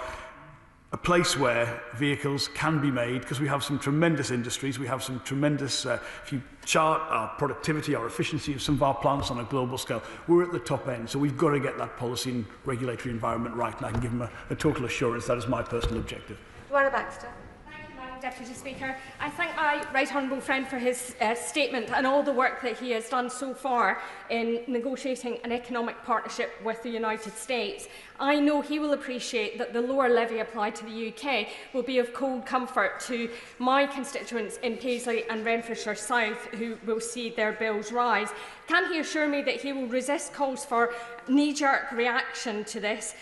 a place where vehicles can be made, because we have some tremendous industries, we have some tremendous, if you chart our productivity, our efficiency of some of our plants on a global scale, we're at the top end, so we've got to get that policy and regulatory environment right, and I can give them a total assurance that is my personal objective. Joanna Baxter. Deputy Speaker. I thank my right honourable friend for his statement and all the work that he has done so far in negotiating an economic partnership with the United States. I know he will appreciate that the lower levy applied to the UK will be of cold comfort to my constituents in Paisley and Renfrewshire South, who will see their bills rise. Can he assure me that he will resist calls for knee-jerk reaction to this?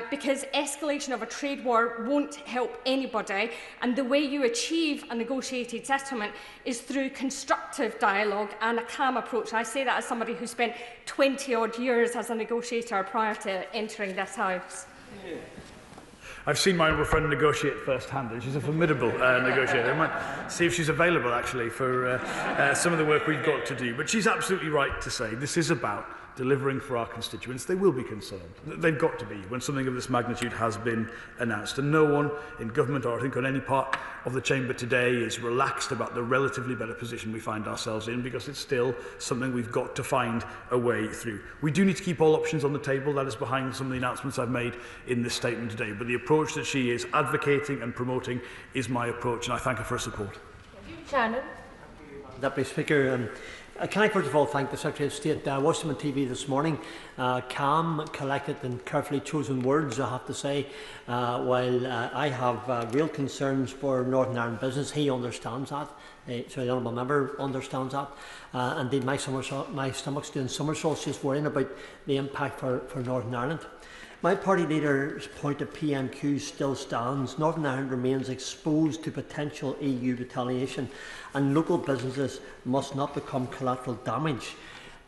Because escalation of a trade war won't help anybody, and the way you achieve a negotiated settlement is through constructive dialogue and a calm approach. I say that as somebody who spent 20-odd years as a negotiator prior to entering this House. I've seen my old friend negotiate firsthand, and she's a formidable negotiator. I might see if she's available, actually, for some of the work we've got to do. But she's absolutely right to say this is about delivering for our constituents. They will be concerned. They've got to be when something of this magnitude has been announced. And no one in government, or I think on any part of the chamber today, is relaxed about the relatively better position we find ourselves in, because it's still something we've got to find a way through. We do need to keep all options on the table. That is behind some of the announcements I've made in this statement today. But the approach that she is advocating and promoting is my approach, and I thank her for her support. Shannon. Deputy Speaker, can I first of all thank the Secretary of State? I watched him on TV this morning. Calm, collected and carefully chosen words, I have to say. While I have real concerns for Northern Ireland business, he understands that. So the Honourable Member understands that. Indeed, my stomach's doing somersaults just worrying about the impact for Northern Ireland. My party leader's point of PMQ still stands. Northern Ireland remains exposed to potential EU retaliation, and local businesses must not become collateral damage.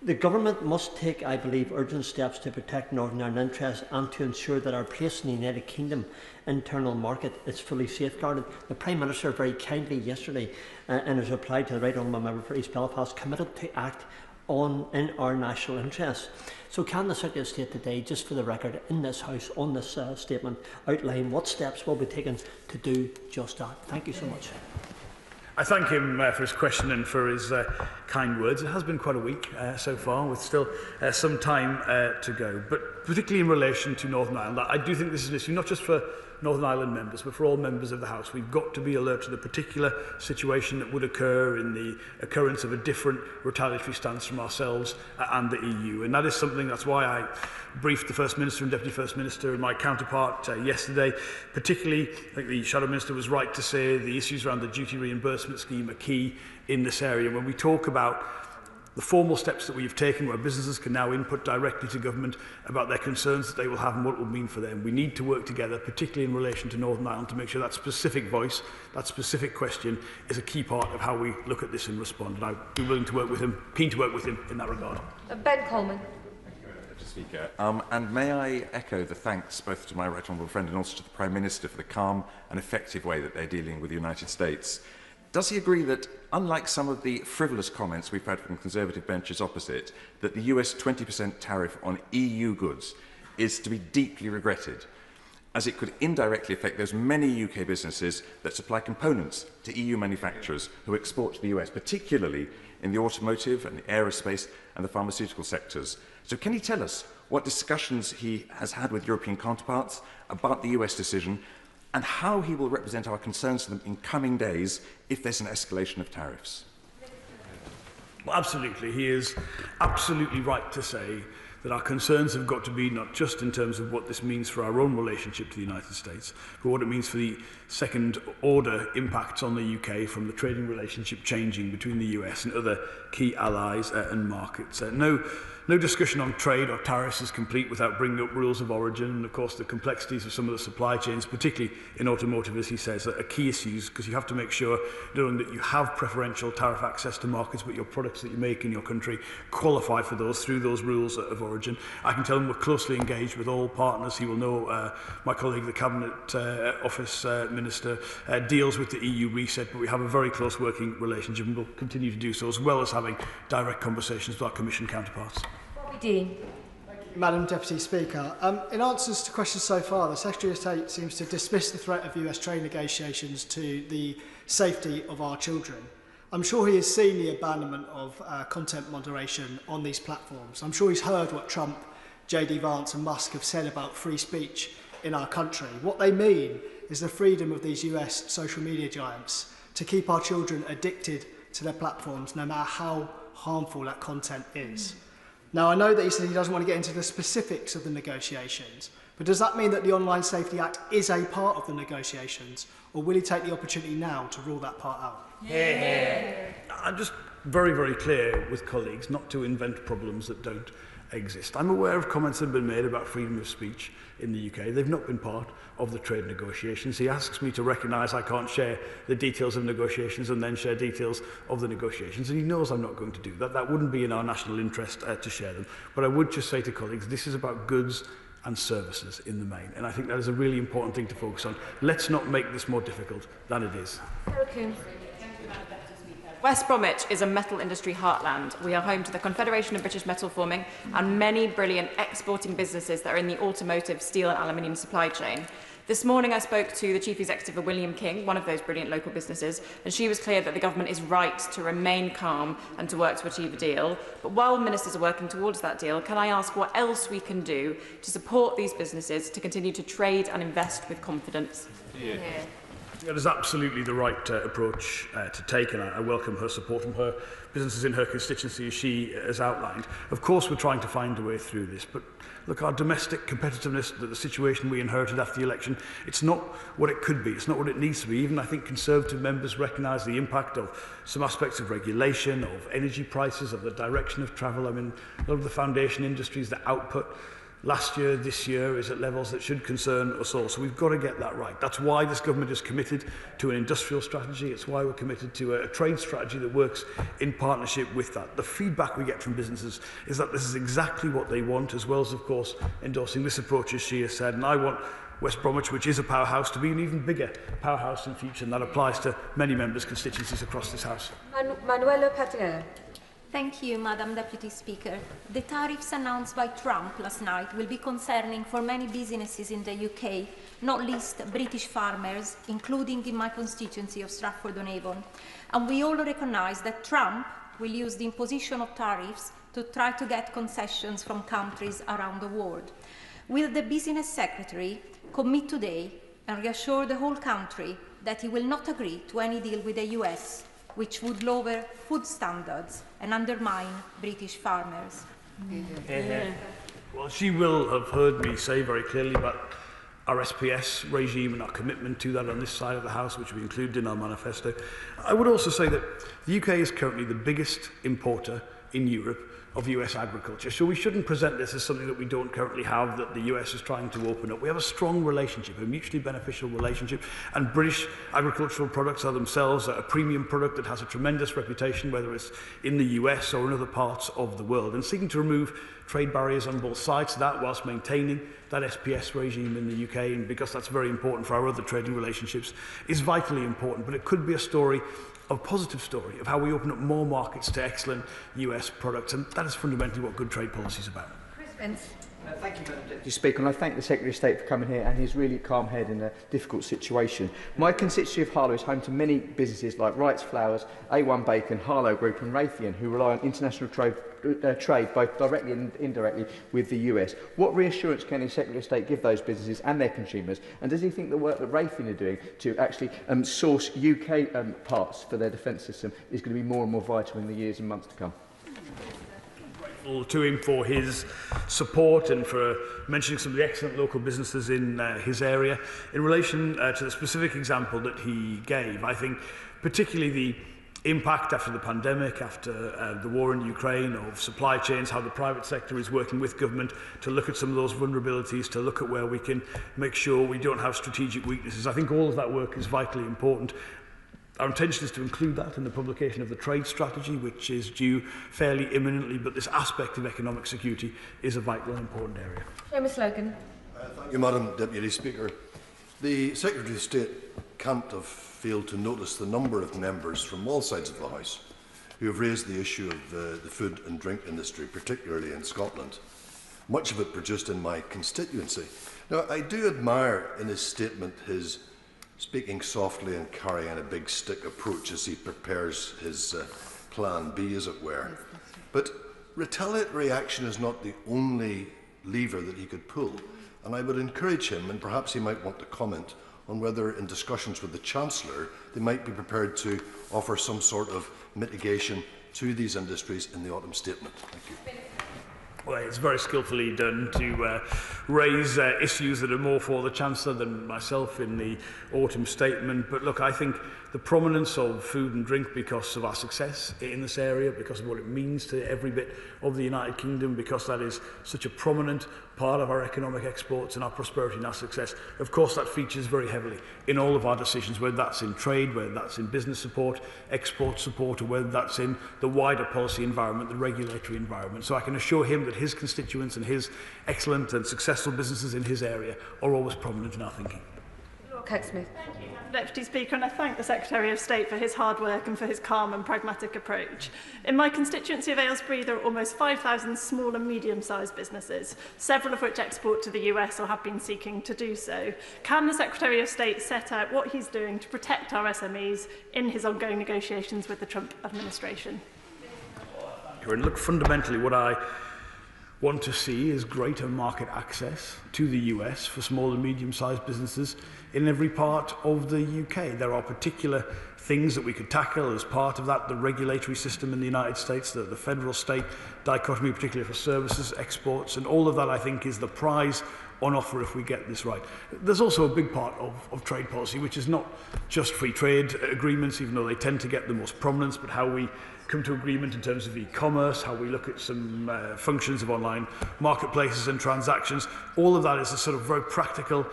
The Government must take, I believe, urgent steps to protect Northern Ireland interests and to ensure that our place in the United Kingdom internal market is fully safeguarded. The Prime Minister very kindly yesterday, in his reply to the Right Honourable Member for East Belfast, committed to act in our national interests. So can the Secretary of State today, just for the record, in this House, on this statement, outline what steps will be taken to do just that? Thank you so much. I thank him for his question and for his kind words. It has been quite a week so far, with still some time to go. But particularly in relation to Northern Ireland, I do think this is an issue not just for Northern Ireland members, but for all members of the House. We've got to be alert to the particular situation that would occur in the occurrence of a different retaliatory stance from ourselves and the EU. And that is something, that's why I briefed the First Minister and Deputy First Minister and my counterpart yesterday. Particularly, I think the Shadow Minister was right to say the issues around the duty reimbursement scheme are key in this area. When we talk about the formal steps that we've taken, where businesses can now input directly to government about their concerns that they will have and what it will mean for them, we need to work together, particularly in relation to Northern Ireland, to make sure that specific voice, that specific question, is a key part of how we look at this and respond. And I'd be willing to work with him, keen to work with him in that regard. Ben Coleman. Speaker. And may I echo the thanks both to my right honourable friend and also to the Prime Minister for the calm and effective way that they're dealing with the United States. Does he agree that, unlike some of the frivolous comments we've had from Conservative benches opposite, that the US 20% tariff on EU goods is to be deeply regretted, as it could indirectly affect those many UK businesses that supply components to EU manufacturers who export to the US, particularly in the automotive and the aerospace and the pharmaceutical sectors? So can he tell us what discussions he has had with European counterparts about the US decision and how he will represent our concerns to them in coming days if there's an escalation of tariffs? Well, absolutely. He is absolutely right to say that our concerns have got to be not just in terms of what this means for our own relationship to the United States, but what it means for the second-order impacts on the UK from the trading relationship changing between the US and other key allies and markets. No discussion on trade or tariffs is complete without bringing up rules of origin, and of course the complexities of some of the supply chains, particularly in automotive, as he says, are key issues, because you have to make sure not only that you have preferential tariff access to markets, but your products that you make in your country qualify for those through those rules of origin. I can tell him we're closely engaged with all partners. He will know my colleague, the Cabinet Office Minister, deals with the EU reset, but we have a very close working relationship and will continue to do so, as well as having direct conversations with our Commission counterparts. Madam Deputy Speaker, in answers to questions so far, the Secretary of State seems to dismiss the threat of US trade negotiations to the safety of our children. I'm sure he has seen the abandonment of content moderation on these platforms. I'm sure he's heard what Trump, JD Vance and Musk have said about free speech in our country. What they mean is the freedom of these US social media giants to keep our children addicted to their platforms, no matter how harmful that content is. Now, I know that he said he doesn't want to get into the specifics of the negotiations, but does that mean that the Online Safety Act is a part of the negotiations, or will he take the opportunity now to rule that part out? I'm just very, very clear with colleagues not to invent problems that don't exist. I'm aware of comments that have been made about freedom of speech in the UK. They've not been part of the trade negotiations. He asks me to recognise I can't share the details of negotiations and then share details of the negotiations, and he knows I'm not going to do that. That wouldn't be in our national interest to share them. But I would just say to colleagues, this is about goods and services in the main, and I think that is a really important thing to focus on. Let's not make this more difficult than it is. Okay. West Bromwich is a metal industry heartland. We are home to the Confederation of British Metal Forming and many brilliant exporting businesses that are in the automotive, steel and aluminium supply chain. This morning I spoke to the Chief Executive of William King, one of those brilliant local businesses, and she was clear that the government is right to remain calm and to work to achieve a deal. But while ministers are working towards that deal, can I ask what else we can do to support these businesses to continue to trade and invest with confidence? That is absolutely the right approach to take, and I welcome her support from her businesses in her constituency, as she has outlined. Of course, we're trying to find a way through this, but look, our domestic competitiveness, the situation we inherited after the election, it's not what it could be, it's not what it needs to be. Even I think Conservative members recognise the impact of some aspects of regulation, of energy prices, of the direction of travel. I mean, a lot of the foundation industries that output last year, this year, is at levels that should concern us all. So we've got to get that right. That's why this government is committed to an industrial strategy. It's why we're committed to a trade strategy that works in partnership with that. The feedback we get from businesses is that this is exactly what they want, as well as, of course, endorsing this approach, as she has said. And I want West Bromwich, which is a powerhouse, to be an even bigger powerhouse in future, and that applies to many members' constituencies across this House. Manuela Patinella. Thank you, Madam Deputy Speaker. The tariffs announced by Trump last night will be concerning for many businesses in the UK, not least British farmers, including in my constituency of Stratford-on-Avon. And we all recognise that Trump will use the imposition of tariffs to try to get concessions from countries around the world. Will the Business Secretary commit today and reassure the whole country that he will not agree to any deal with the US, which would lower food standards and undermine British farmers? Well, she will have heard me say very clearly about our SPS regime and our commitment to that on this side of the House, which we included in our manifesto. I would also say that the UK is currently the biggest importer in Europe of US agriculture. So we shouldn't present this as something that we don't currently have, that the US is trying to open up. We have a strong relationship, a mutually beneficial relationship, and British agricultural products are themselves a premium product that has a tremendous reputation, whether it's in the US or in other parts of the world. And seeking to remove trade barriers on both sides of that, whilst maintaining that SPS regime in the UK, and because that's very important for our other trading relationships, is vitally important. But it could be a story, a positive story, of how we open up more markets to excellent US products, and that is fundamentally what good trade policy is about. Thank you, Madam Deputy Speaker, and I thank the Secretary of State for coming here and his really calm head in a difficult situation. My constituency of Harlow is home to many businesses like Wright's Flowers, A1 Bacon, Harlow Group and Raytheon, who rely on international trade both directly and indirectly with the US. What reassurance can the Secretary of State give those businesses and their consumers? And does he think the work that Raytheon are doing to actually source UK parts for their defence system is going to be more and more vital in the years and months to come? To him for his support and for mentioning some of the excellent local businesses in his area. In relation to the specific example that he gave, I think particularly the impact after the pandemic, after the war in Ukraine, of supply chains, how the private sector is working with government to look at some of those vulnerabilities, to look at where we can make sure we don't have strategic weaknesses. I think all of that work is vitally important. Our intention is to include that in the publication of the trade strategy, which is due fairly imminently, but this aspect of economic security is a vital and important area. Seamus Logan. Thank you, Madam Deputy Speaker. The Secretary of State can't have failed to notice the number of members from all sides of the House who have raised the issue of the food and drink industry, particularly in Scotland, much of it produced in my constituency. Now, I do admire in his statement his speaking softly and carrying a big stick approach as he prepares his plan B, as it were. But retaliatory action is not the only lever that he could pull, and I would encourage him, and perhaps he might want to comment on whether in discussions with the Chancellor they might be prepared to offer some sort of mitigation to these industries in the autumn statement. Thank you. Well, it's very skillfully done to raise issues that are more for the Chancellor than myself in the autumn statement. But look, I think the prominence of food and drink, because of our success in this area, because of what it means to every bit of the United Kingdom, because that is such a prominent part of our economic exports and our prosperity and our success, of course that features very heavily in all of our decisions, whether that's in trade, whether that's in business support, export support, or whether that's in the wider policy environment, the regulatory environment. So I can assure him that his constituents and his excellent and successful businesses in his area are always prominent in our thinking. Smith. Thank you, Deputy Speaker, and I thank the Secretary of State for his hard work and for his calm and pragmatic approach. In my constituency of Aylesbury, there are almost 5,000 small and medium-sized businesses, several of which export to the US or have been seeking to do so. Can the Secretary of State set out what he's doing to protect our SMEs in his ongoing negotiations with the Trump administration? And look, fundamentally, what I want to see is greater market access to the US for small and medium-sized businesses in every part of the UK. There are particular things that we could tackle as part of that, the regulatory system in the United States, the federal-state dichotomy, particularly for services, exports, and all of that, I think, is the prize on offer if we get this right. There's also a big part of trade policy, which is not just free trade agreements, even though they tend to get the most prominence, but how we come to agreement in terms of e-commerce, how we look at some functions of online marketplaces and transactions. All of that is a sort of very practical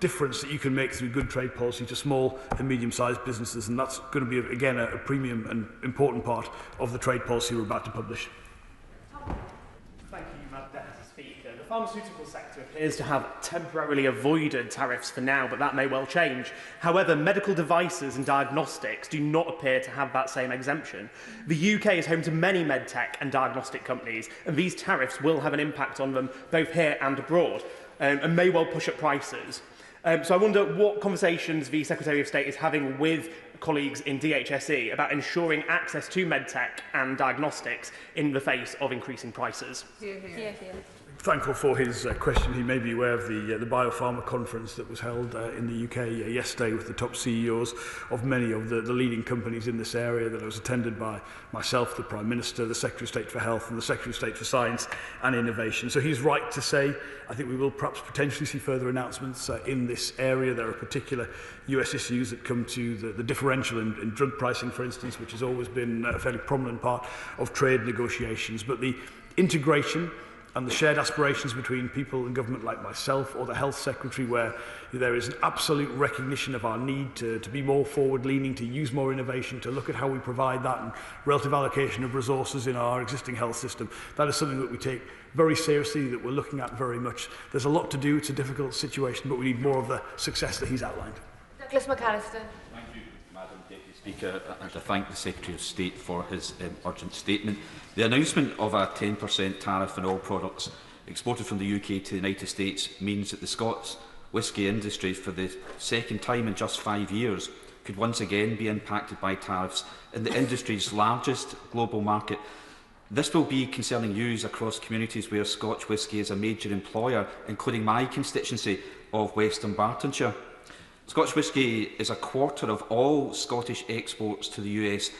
difference that you can make through good trade policy to small and medium-sized businesses, and that's going to be, again, a premium and important part of the trade policy we're about to publish. Thank you, Madam Deputy Speaker. The pharmaceutical sector appears to have temporarily avoided tariffs for now, but that may well change. However, medical devices and diagnostics do not appear to have that same exemption. The UK is home to many medtech and diagnostic companies, and these tariffs will have an impact on them both here and abroad, and may well push up prices. So I wonder what conversations the Secretary of State is having with colleagues in DHSE about ensuring access to medtech and diagnostics in the face of increasing prices. Thankful for his question. He may be aware of the biopharma conference that was held in the UK yesterday with the top CEOs of many of the leading companies in this area, that was attended by myself, the Prime Minister, the Secretary of State for Health and the Secretary of State for Science and Innovation. So he's right to say, I think we will perhaps potentially see further announcements in this area. There are particular US issues that come to the differential in drug pricing, for instance, which has always been a fairly prominent part of trade negotiations. But the integration and the shared aspirations between people and government like myself or the Health Secretary, where there is an absolute recognition of our need to be more forward-leaning, to use more innovation, to look at how we provide that and relative allocation of resources in our existing health system. That is something that we take very seriously, that we're looking at very much. There's a lot to do. It's a difficult situation, but we need more of the success that he's outlined. Douglas McAllister. Thank you, Madam Deputy Speaker, and to thank the Secretary of State for his urgent statement. The announcement of a 10% tariff on all products exported from the UK to the United States means that the Scots whisky industry, for the second time in just 5 years, could once again be impacted by tariffs in the industry's largest global market. This will be concerning views across communities where Scotch whisky is a major employer, including my constituency of Western Bartonshire. Scotch whisky is a quarter of all Scottish exports to the US,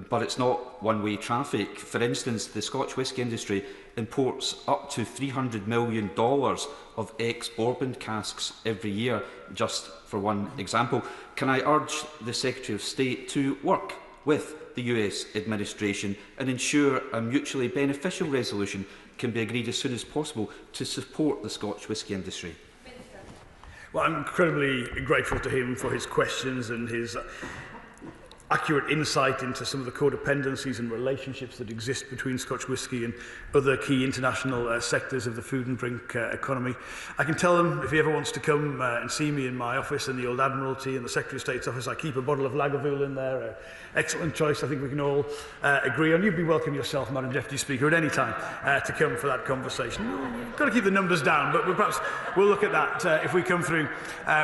but it's not one-way traffic. For instance, the Scotch whisky industry imports up to $300 million of ex-bourbon casks every year, just for one example. Can I urge the Secretary of State to work with the US administration and ensure a mutually beneficial resolution can be agreed as soon as possible to support the Scotch whisky industry? Well, I'm incredibly grateful to him for his questions and his accurate insight into some of the codependencies and relationships that exist between Scotch whisky and other key international sectors of the food and drink economy. I can tell him, if he ever wants to come and see me in my office in the Old Admiralty in the Secretary of State's office, I keep a bottle of Lagavulin in there. Excellent choice, I think we can all agree on. You'd be welcome yourself, Madam Deputy Speaker, at any time to come for that conversation. We've got to keep the numbers down, but we'll look at that if we come through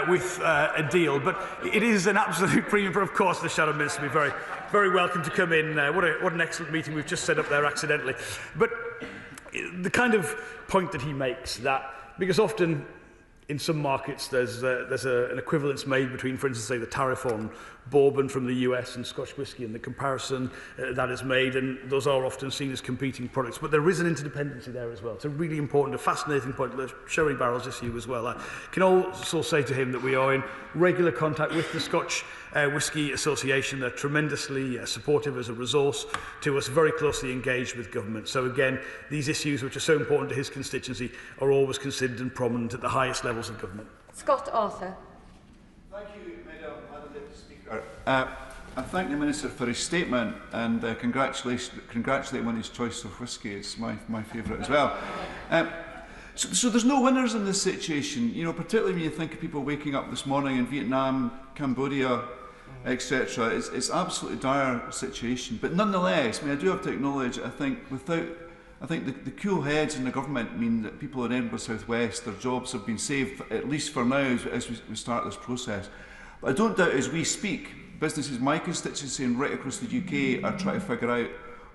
with a deal. But it is an absolute premium, but of course the Shadow Minister will be very, very welcome to come in. What an excellent meeting we've just set up there accidentally. But the kind of point that he makes, that because often in some markets there's an equivalence made between, for instance, say the tariff on bourbon from the US and Scotch whisky, and the comparison that is made, and those are often seen as competing products. But there is an interdependency there as well. It's a really important, a fascinating point, the sherry barrels issue as well. I can also say to him that we are in regular contact with the Scotch Whisky Association. They're tremendously supportive as a resource to us, very closely engaged with government. So again, these issues which are so important to his constituency are always considered and prominent at the highest levels of government. Scott Arthur. Thank you, Madam Deputy Speaker. I thank the Minister for his statement and congratulate him on his choice of whisky. It's my favourite as well. So there's no winners in this situation, you know, particularly when you think of people waking up this morning in Vietnam, Cambodia, etc. It's absolutely dire situation. But nonetheless, I mean, I do have to acknowledge, I think the cool heads in the government mean that people in Edinburgh South West, their jobs have been saved, at least for now, as we start this process. But I don't doubt as we speak, businesses in my constituency and right across the UK are trying to figure out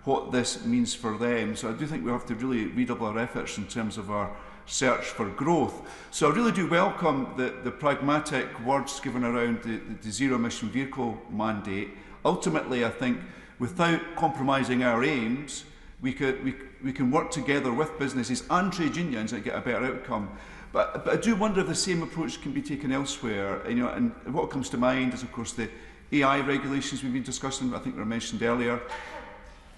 what this means for them. So I do think we have to really redouble our efforts in terms of our search for growth. So I really do welcome the pragmatic words given around the zero-emission vehicle mandate. Ultimately, I think, without compromising our aims, we can work together with businesses and trade unions and get a better outcome. But I do wonder if the same approach can be taken elsewhere. And what comes to mind is, of course, the AI regulations we've been discussing, I think were mentioned earlier.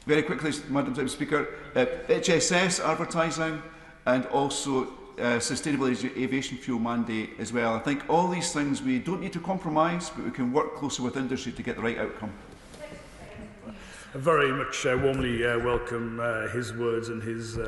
Very quickly, Madam Deputy Speaker, HSS advertising and also sustainable aviation fuel mandate as well. I think all these things we don't need to compromise, but we can work closer with industry to get the right outcome. I very much warmly welcome his words and his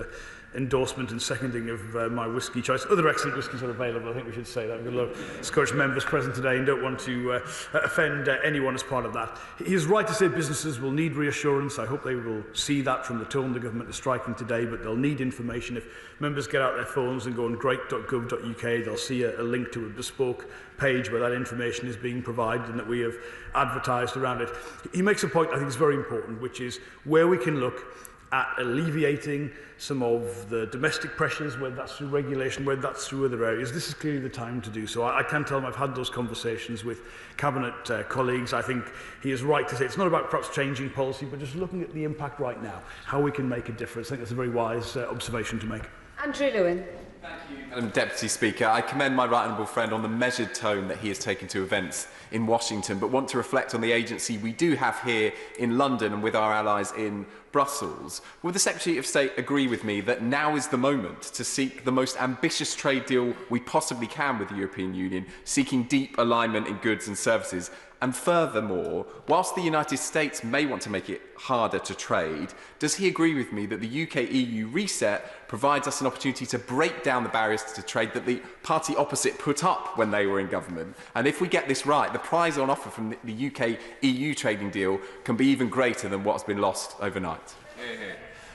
endorsement and seconding of my whisky choice. Other excellent whiskies are available, I think we should say that. We've got a lot of Scotch members present today and don't want to offend anyone as part of that. He is right to say businesses will need reassurance. I hope they will see that from the tone the government is striking today, but they'll need information. If members get out their phones and go on great.gov.uk, they'll see a link to a bespoke page where that information is being provided and that we have advertised around it. He makes a point I think is very important, which is where we can look at alleviating some of the domestic pressures, whether that's through regulation, whether that's through other areas. This is clearly the time to do so. I can tell him I've had those conversations with Cabinet colleagues. I think he is right to say it's not about perhaps changing policy, but just looking at the impact right now, how we can make a difference. I think that's a very wise observation to make. Andrew Lewin. Thank you, Madam Deputy Speaker. I commend my right honourable friend on the measured tone that he has taken to events in Washington, but want to reflect on the agency we do have here in London and with our allies in Brussels. Will the Secretary of State agree with me that now is the moment to seek the most ambitious trade deal we possibly can with the European Union, seeking deep alignment in goods and services? And furthermore, whilst the United States may want to make it harder to trade, does he agree with me that the UK-EU reset provides us an opportunity to break down the barriers to trade that the party opposite put up when they were in government? And if we get this right, the prize on offer from the UK-EU trading deal can be even greater than what's been lost overnight.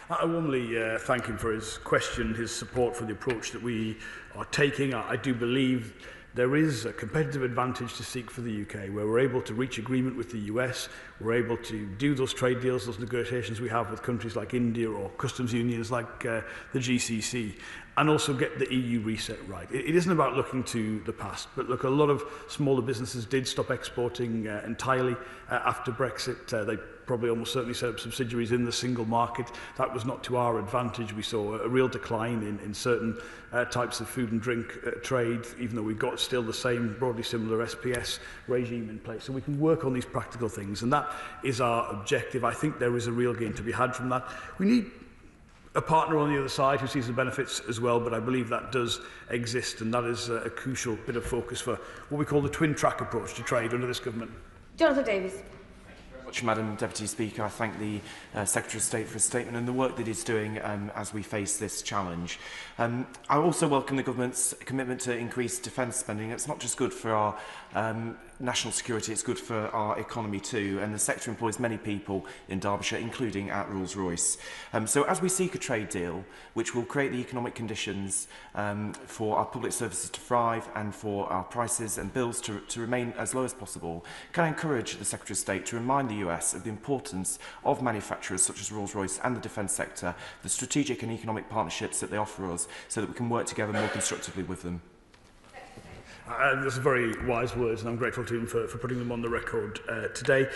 I warmly thank him for his question, his support for the approach that we are taking. I do believe there is a competitive advantage to seek for the UK, where we're able to reach agreement with the US, we're able to do those trade deals, those negotiations we have with countries like India or customs unions like the GCC, and also get the EU reset right. It isn't about looking to the past, but look, a lot of smaller businesses did stop exporting entirely after Brexit. They probably almost certainly set up subsidiaries in the single market. That was not to our advantage. We saw a real decline in certain types of food and drink trade, even though we've got still the same broadly similar SPS regime in place. So we can work on these practical things, and that is our objective. I think there is a real gain to be had from that. We need a partner on the other side who sees the benefits as well, but I believe that does exist, and that is a crucial bit of focus for what we call the twin track approach to trade under this government. Jonathan Davies. Madam Deputy Speaker, I thank the Secretary of State for his statement and the work that he's doing as we face this challenge. I also welcome the government's commitment to increase defence spending. It's not just good for our national security, it's good for our economy too, and the sector employs many people in Derbyshire, including at Rolls-Royce. So as we seek a trade deal which will create the economic conditions for our public services to thrive and for our prices and bills to remain as low as possible, can I encourage the Secretary of State to remind the US of the importance of manufacturers such as Rolls-Royce and the defence sector, the strategic and economic partnerships that they offer us, so that we can work together more constructively with them? Those are very wise words, and I'm grateful to him for putting them on the record today.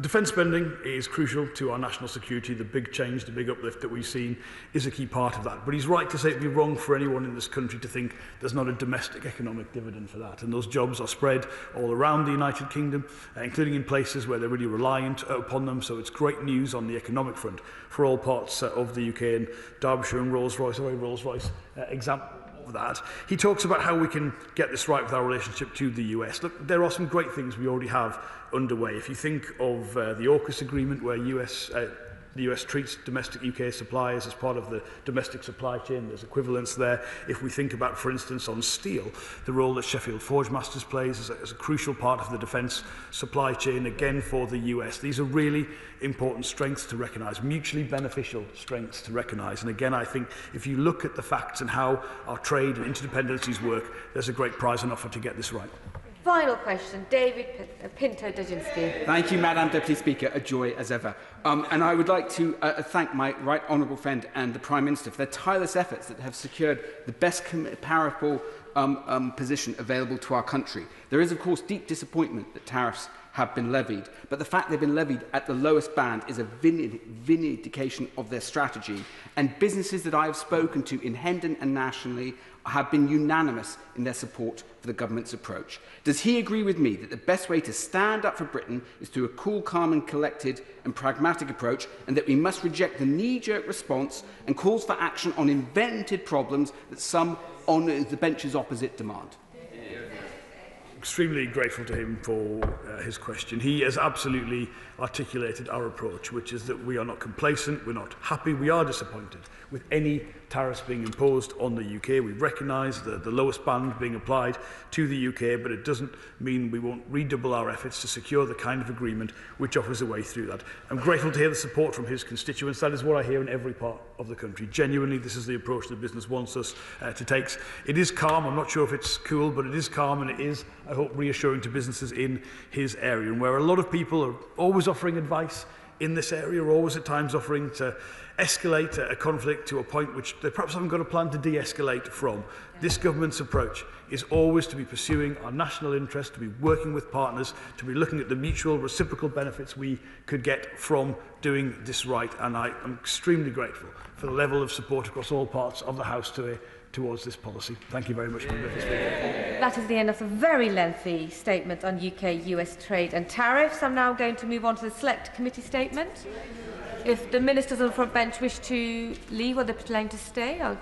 Defence spending is crucial to our national security. The big change, the big uplift that we've seen is a key part of that. But he's right to say it would be wrong for anyone in this country to think there's not a domestic economic dividend for that. And those jobs are spread all around the United Kingdom, including in places where they're really reliant upon them. So it's great news on the economic front for all parts of the UK, and Derbyshire and Rolls-Royce are a Rolls-Royce example of that. He talks about how we can get this right with our relationship to the US. Look, there are some great things we already have underway. If you think of the AUKUS agreement, where the US treats domestic UK suppliers as part of the domestic supply chain, there's equivalence there. If we think about, for instance, on steel, the role that Sheffield Forgemasters plays as a crucial part of the defence supply chain, again for the US. These are really important strengths to recognise, mutually beneficial strengths to recognise. And again, I think if you look at the facts and how our trade and interdependencies work, there's a great prize on offer to get this right. Final question, David Pinto-Dudzinski. Thank you, Madam Deputy Speaker. A joy as ever. And I would like to thank my right honourable friend and the Prime Minister for their tireless efforts that have secured the best comparable position available to our country. There is, of course, deep disappointment that tariffs have been levied. But the fact they've been levied at the lowest band is a vindication of their strategy. And businesses that I have spoken to in Hendon and nationally have been unanimous in their support for the government's approach. Does he agree with me that the best way to stand up for Britain is through a cool, calm and collected and pragmatic approach, and that we must reject the knee-jerk response and calls for action on invented problems that some on the benches opposite demand? Extremely grateful to him for his question. He has absolutely articulated our approach, which is that we are not complacent, we're not happy, we are disappointed with any tariffs being imposed on the UK. We recognise the lowest band being applied to the UK, but it doesn't mean we won't redouble our efforts to secure the kind of agreement which offers a way through that. I'm grateful to hear the support from his constituents. That is what I hear in every part of the country. Genuinely, this is the approach that business wants us to take. It is calm. I'm not sure if it's cool, but it is calm, and it is, I hope, reassuring to businesses in his area. And where a lot of people are always offering advice in this area, are always at times offering to escalate a conflict to a point which they perhaps haven't got a plan to de-escalate from. This government's approach is always to be pursuing our national interest, to be working with partners, to be looking at the mutual reciprocal benefits we could get from doing this right. And I am extremely grateful for the level of support across all parts of the House towards this policy. Thank you very much, Mr. Speaker. That is the end of a very lengthy statement on UK-US trade and tariffs. I'm now going to move on to the Select Committee statement. If the ministers on the front bench wish to leave or they're planning to stay, I'll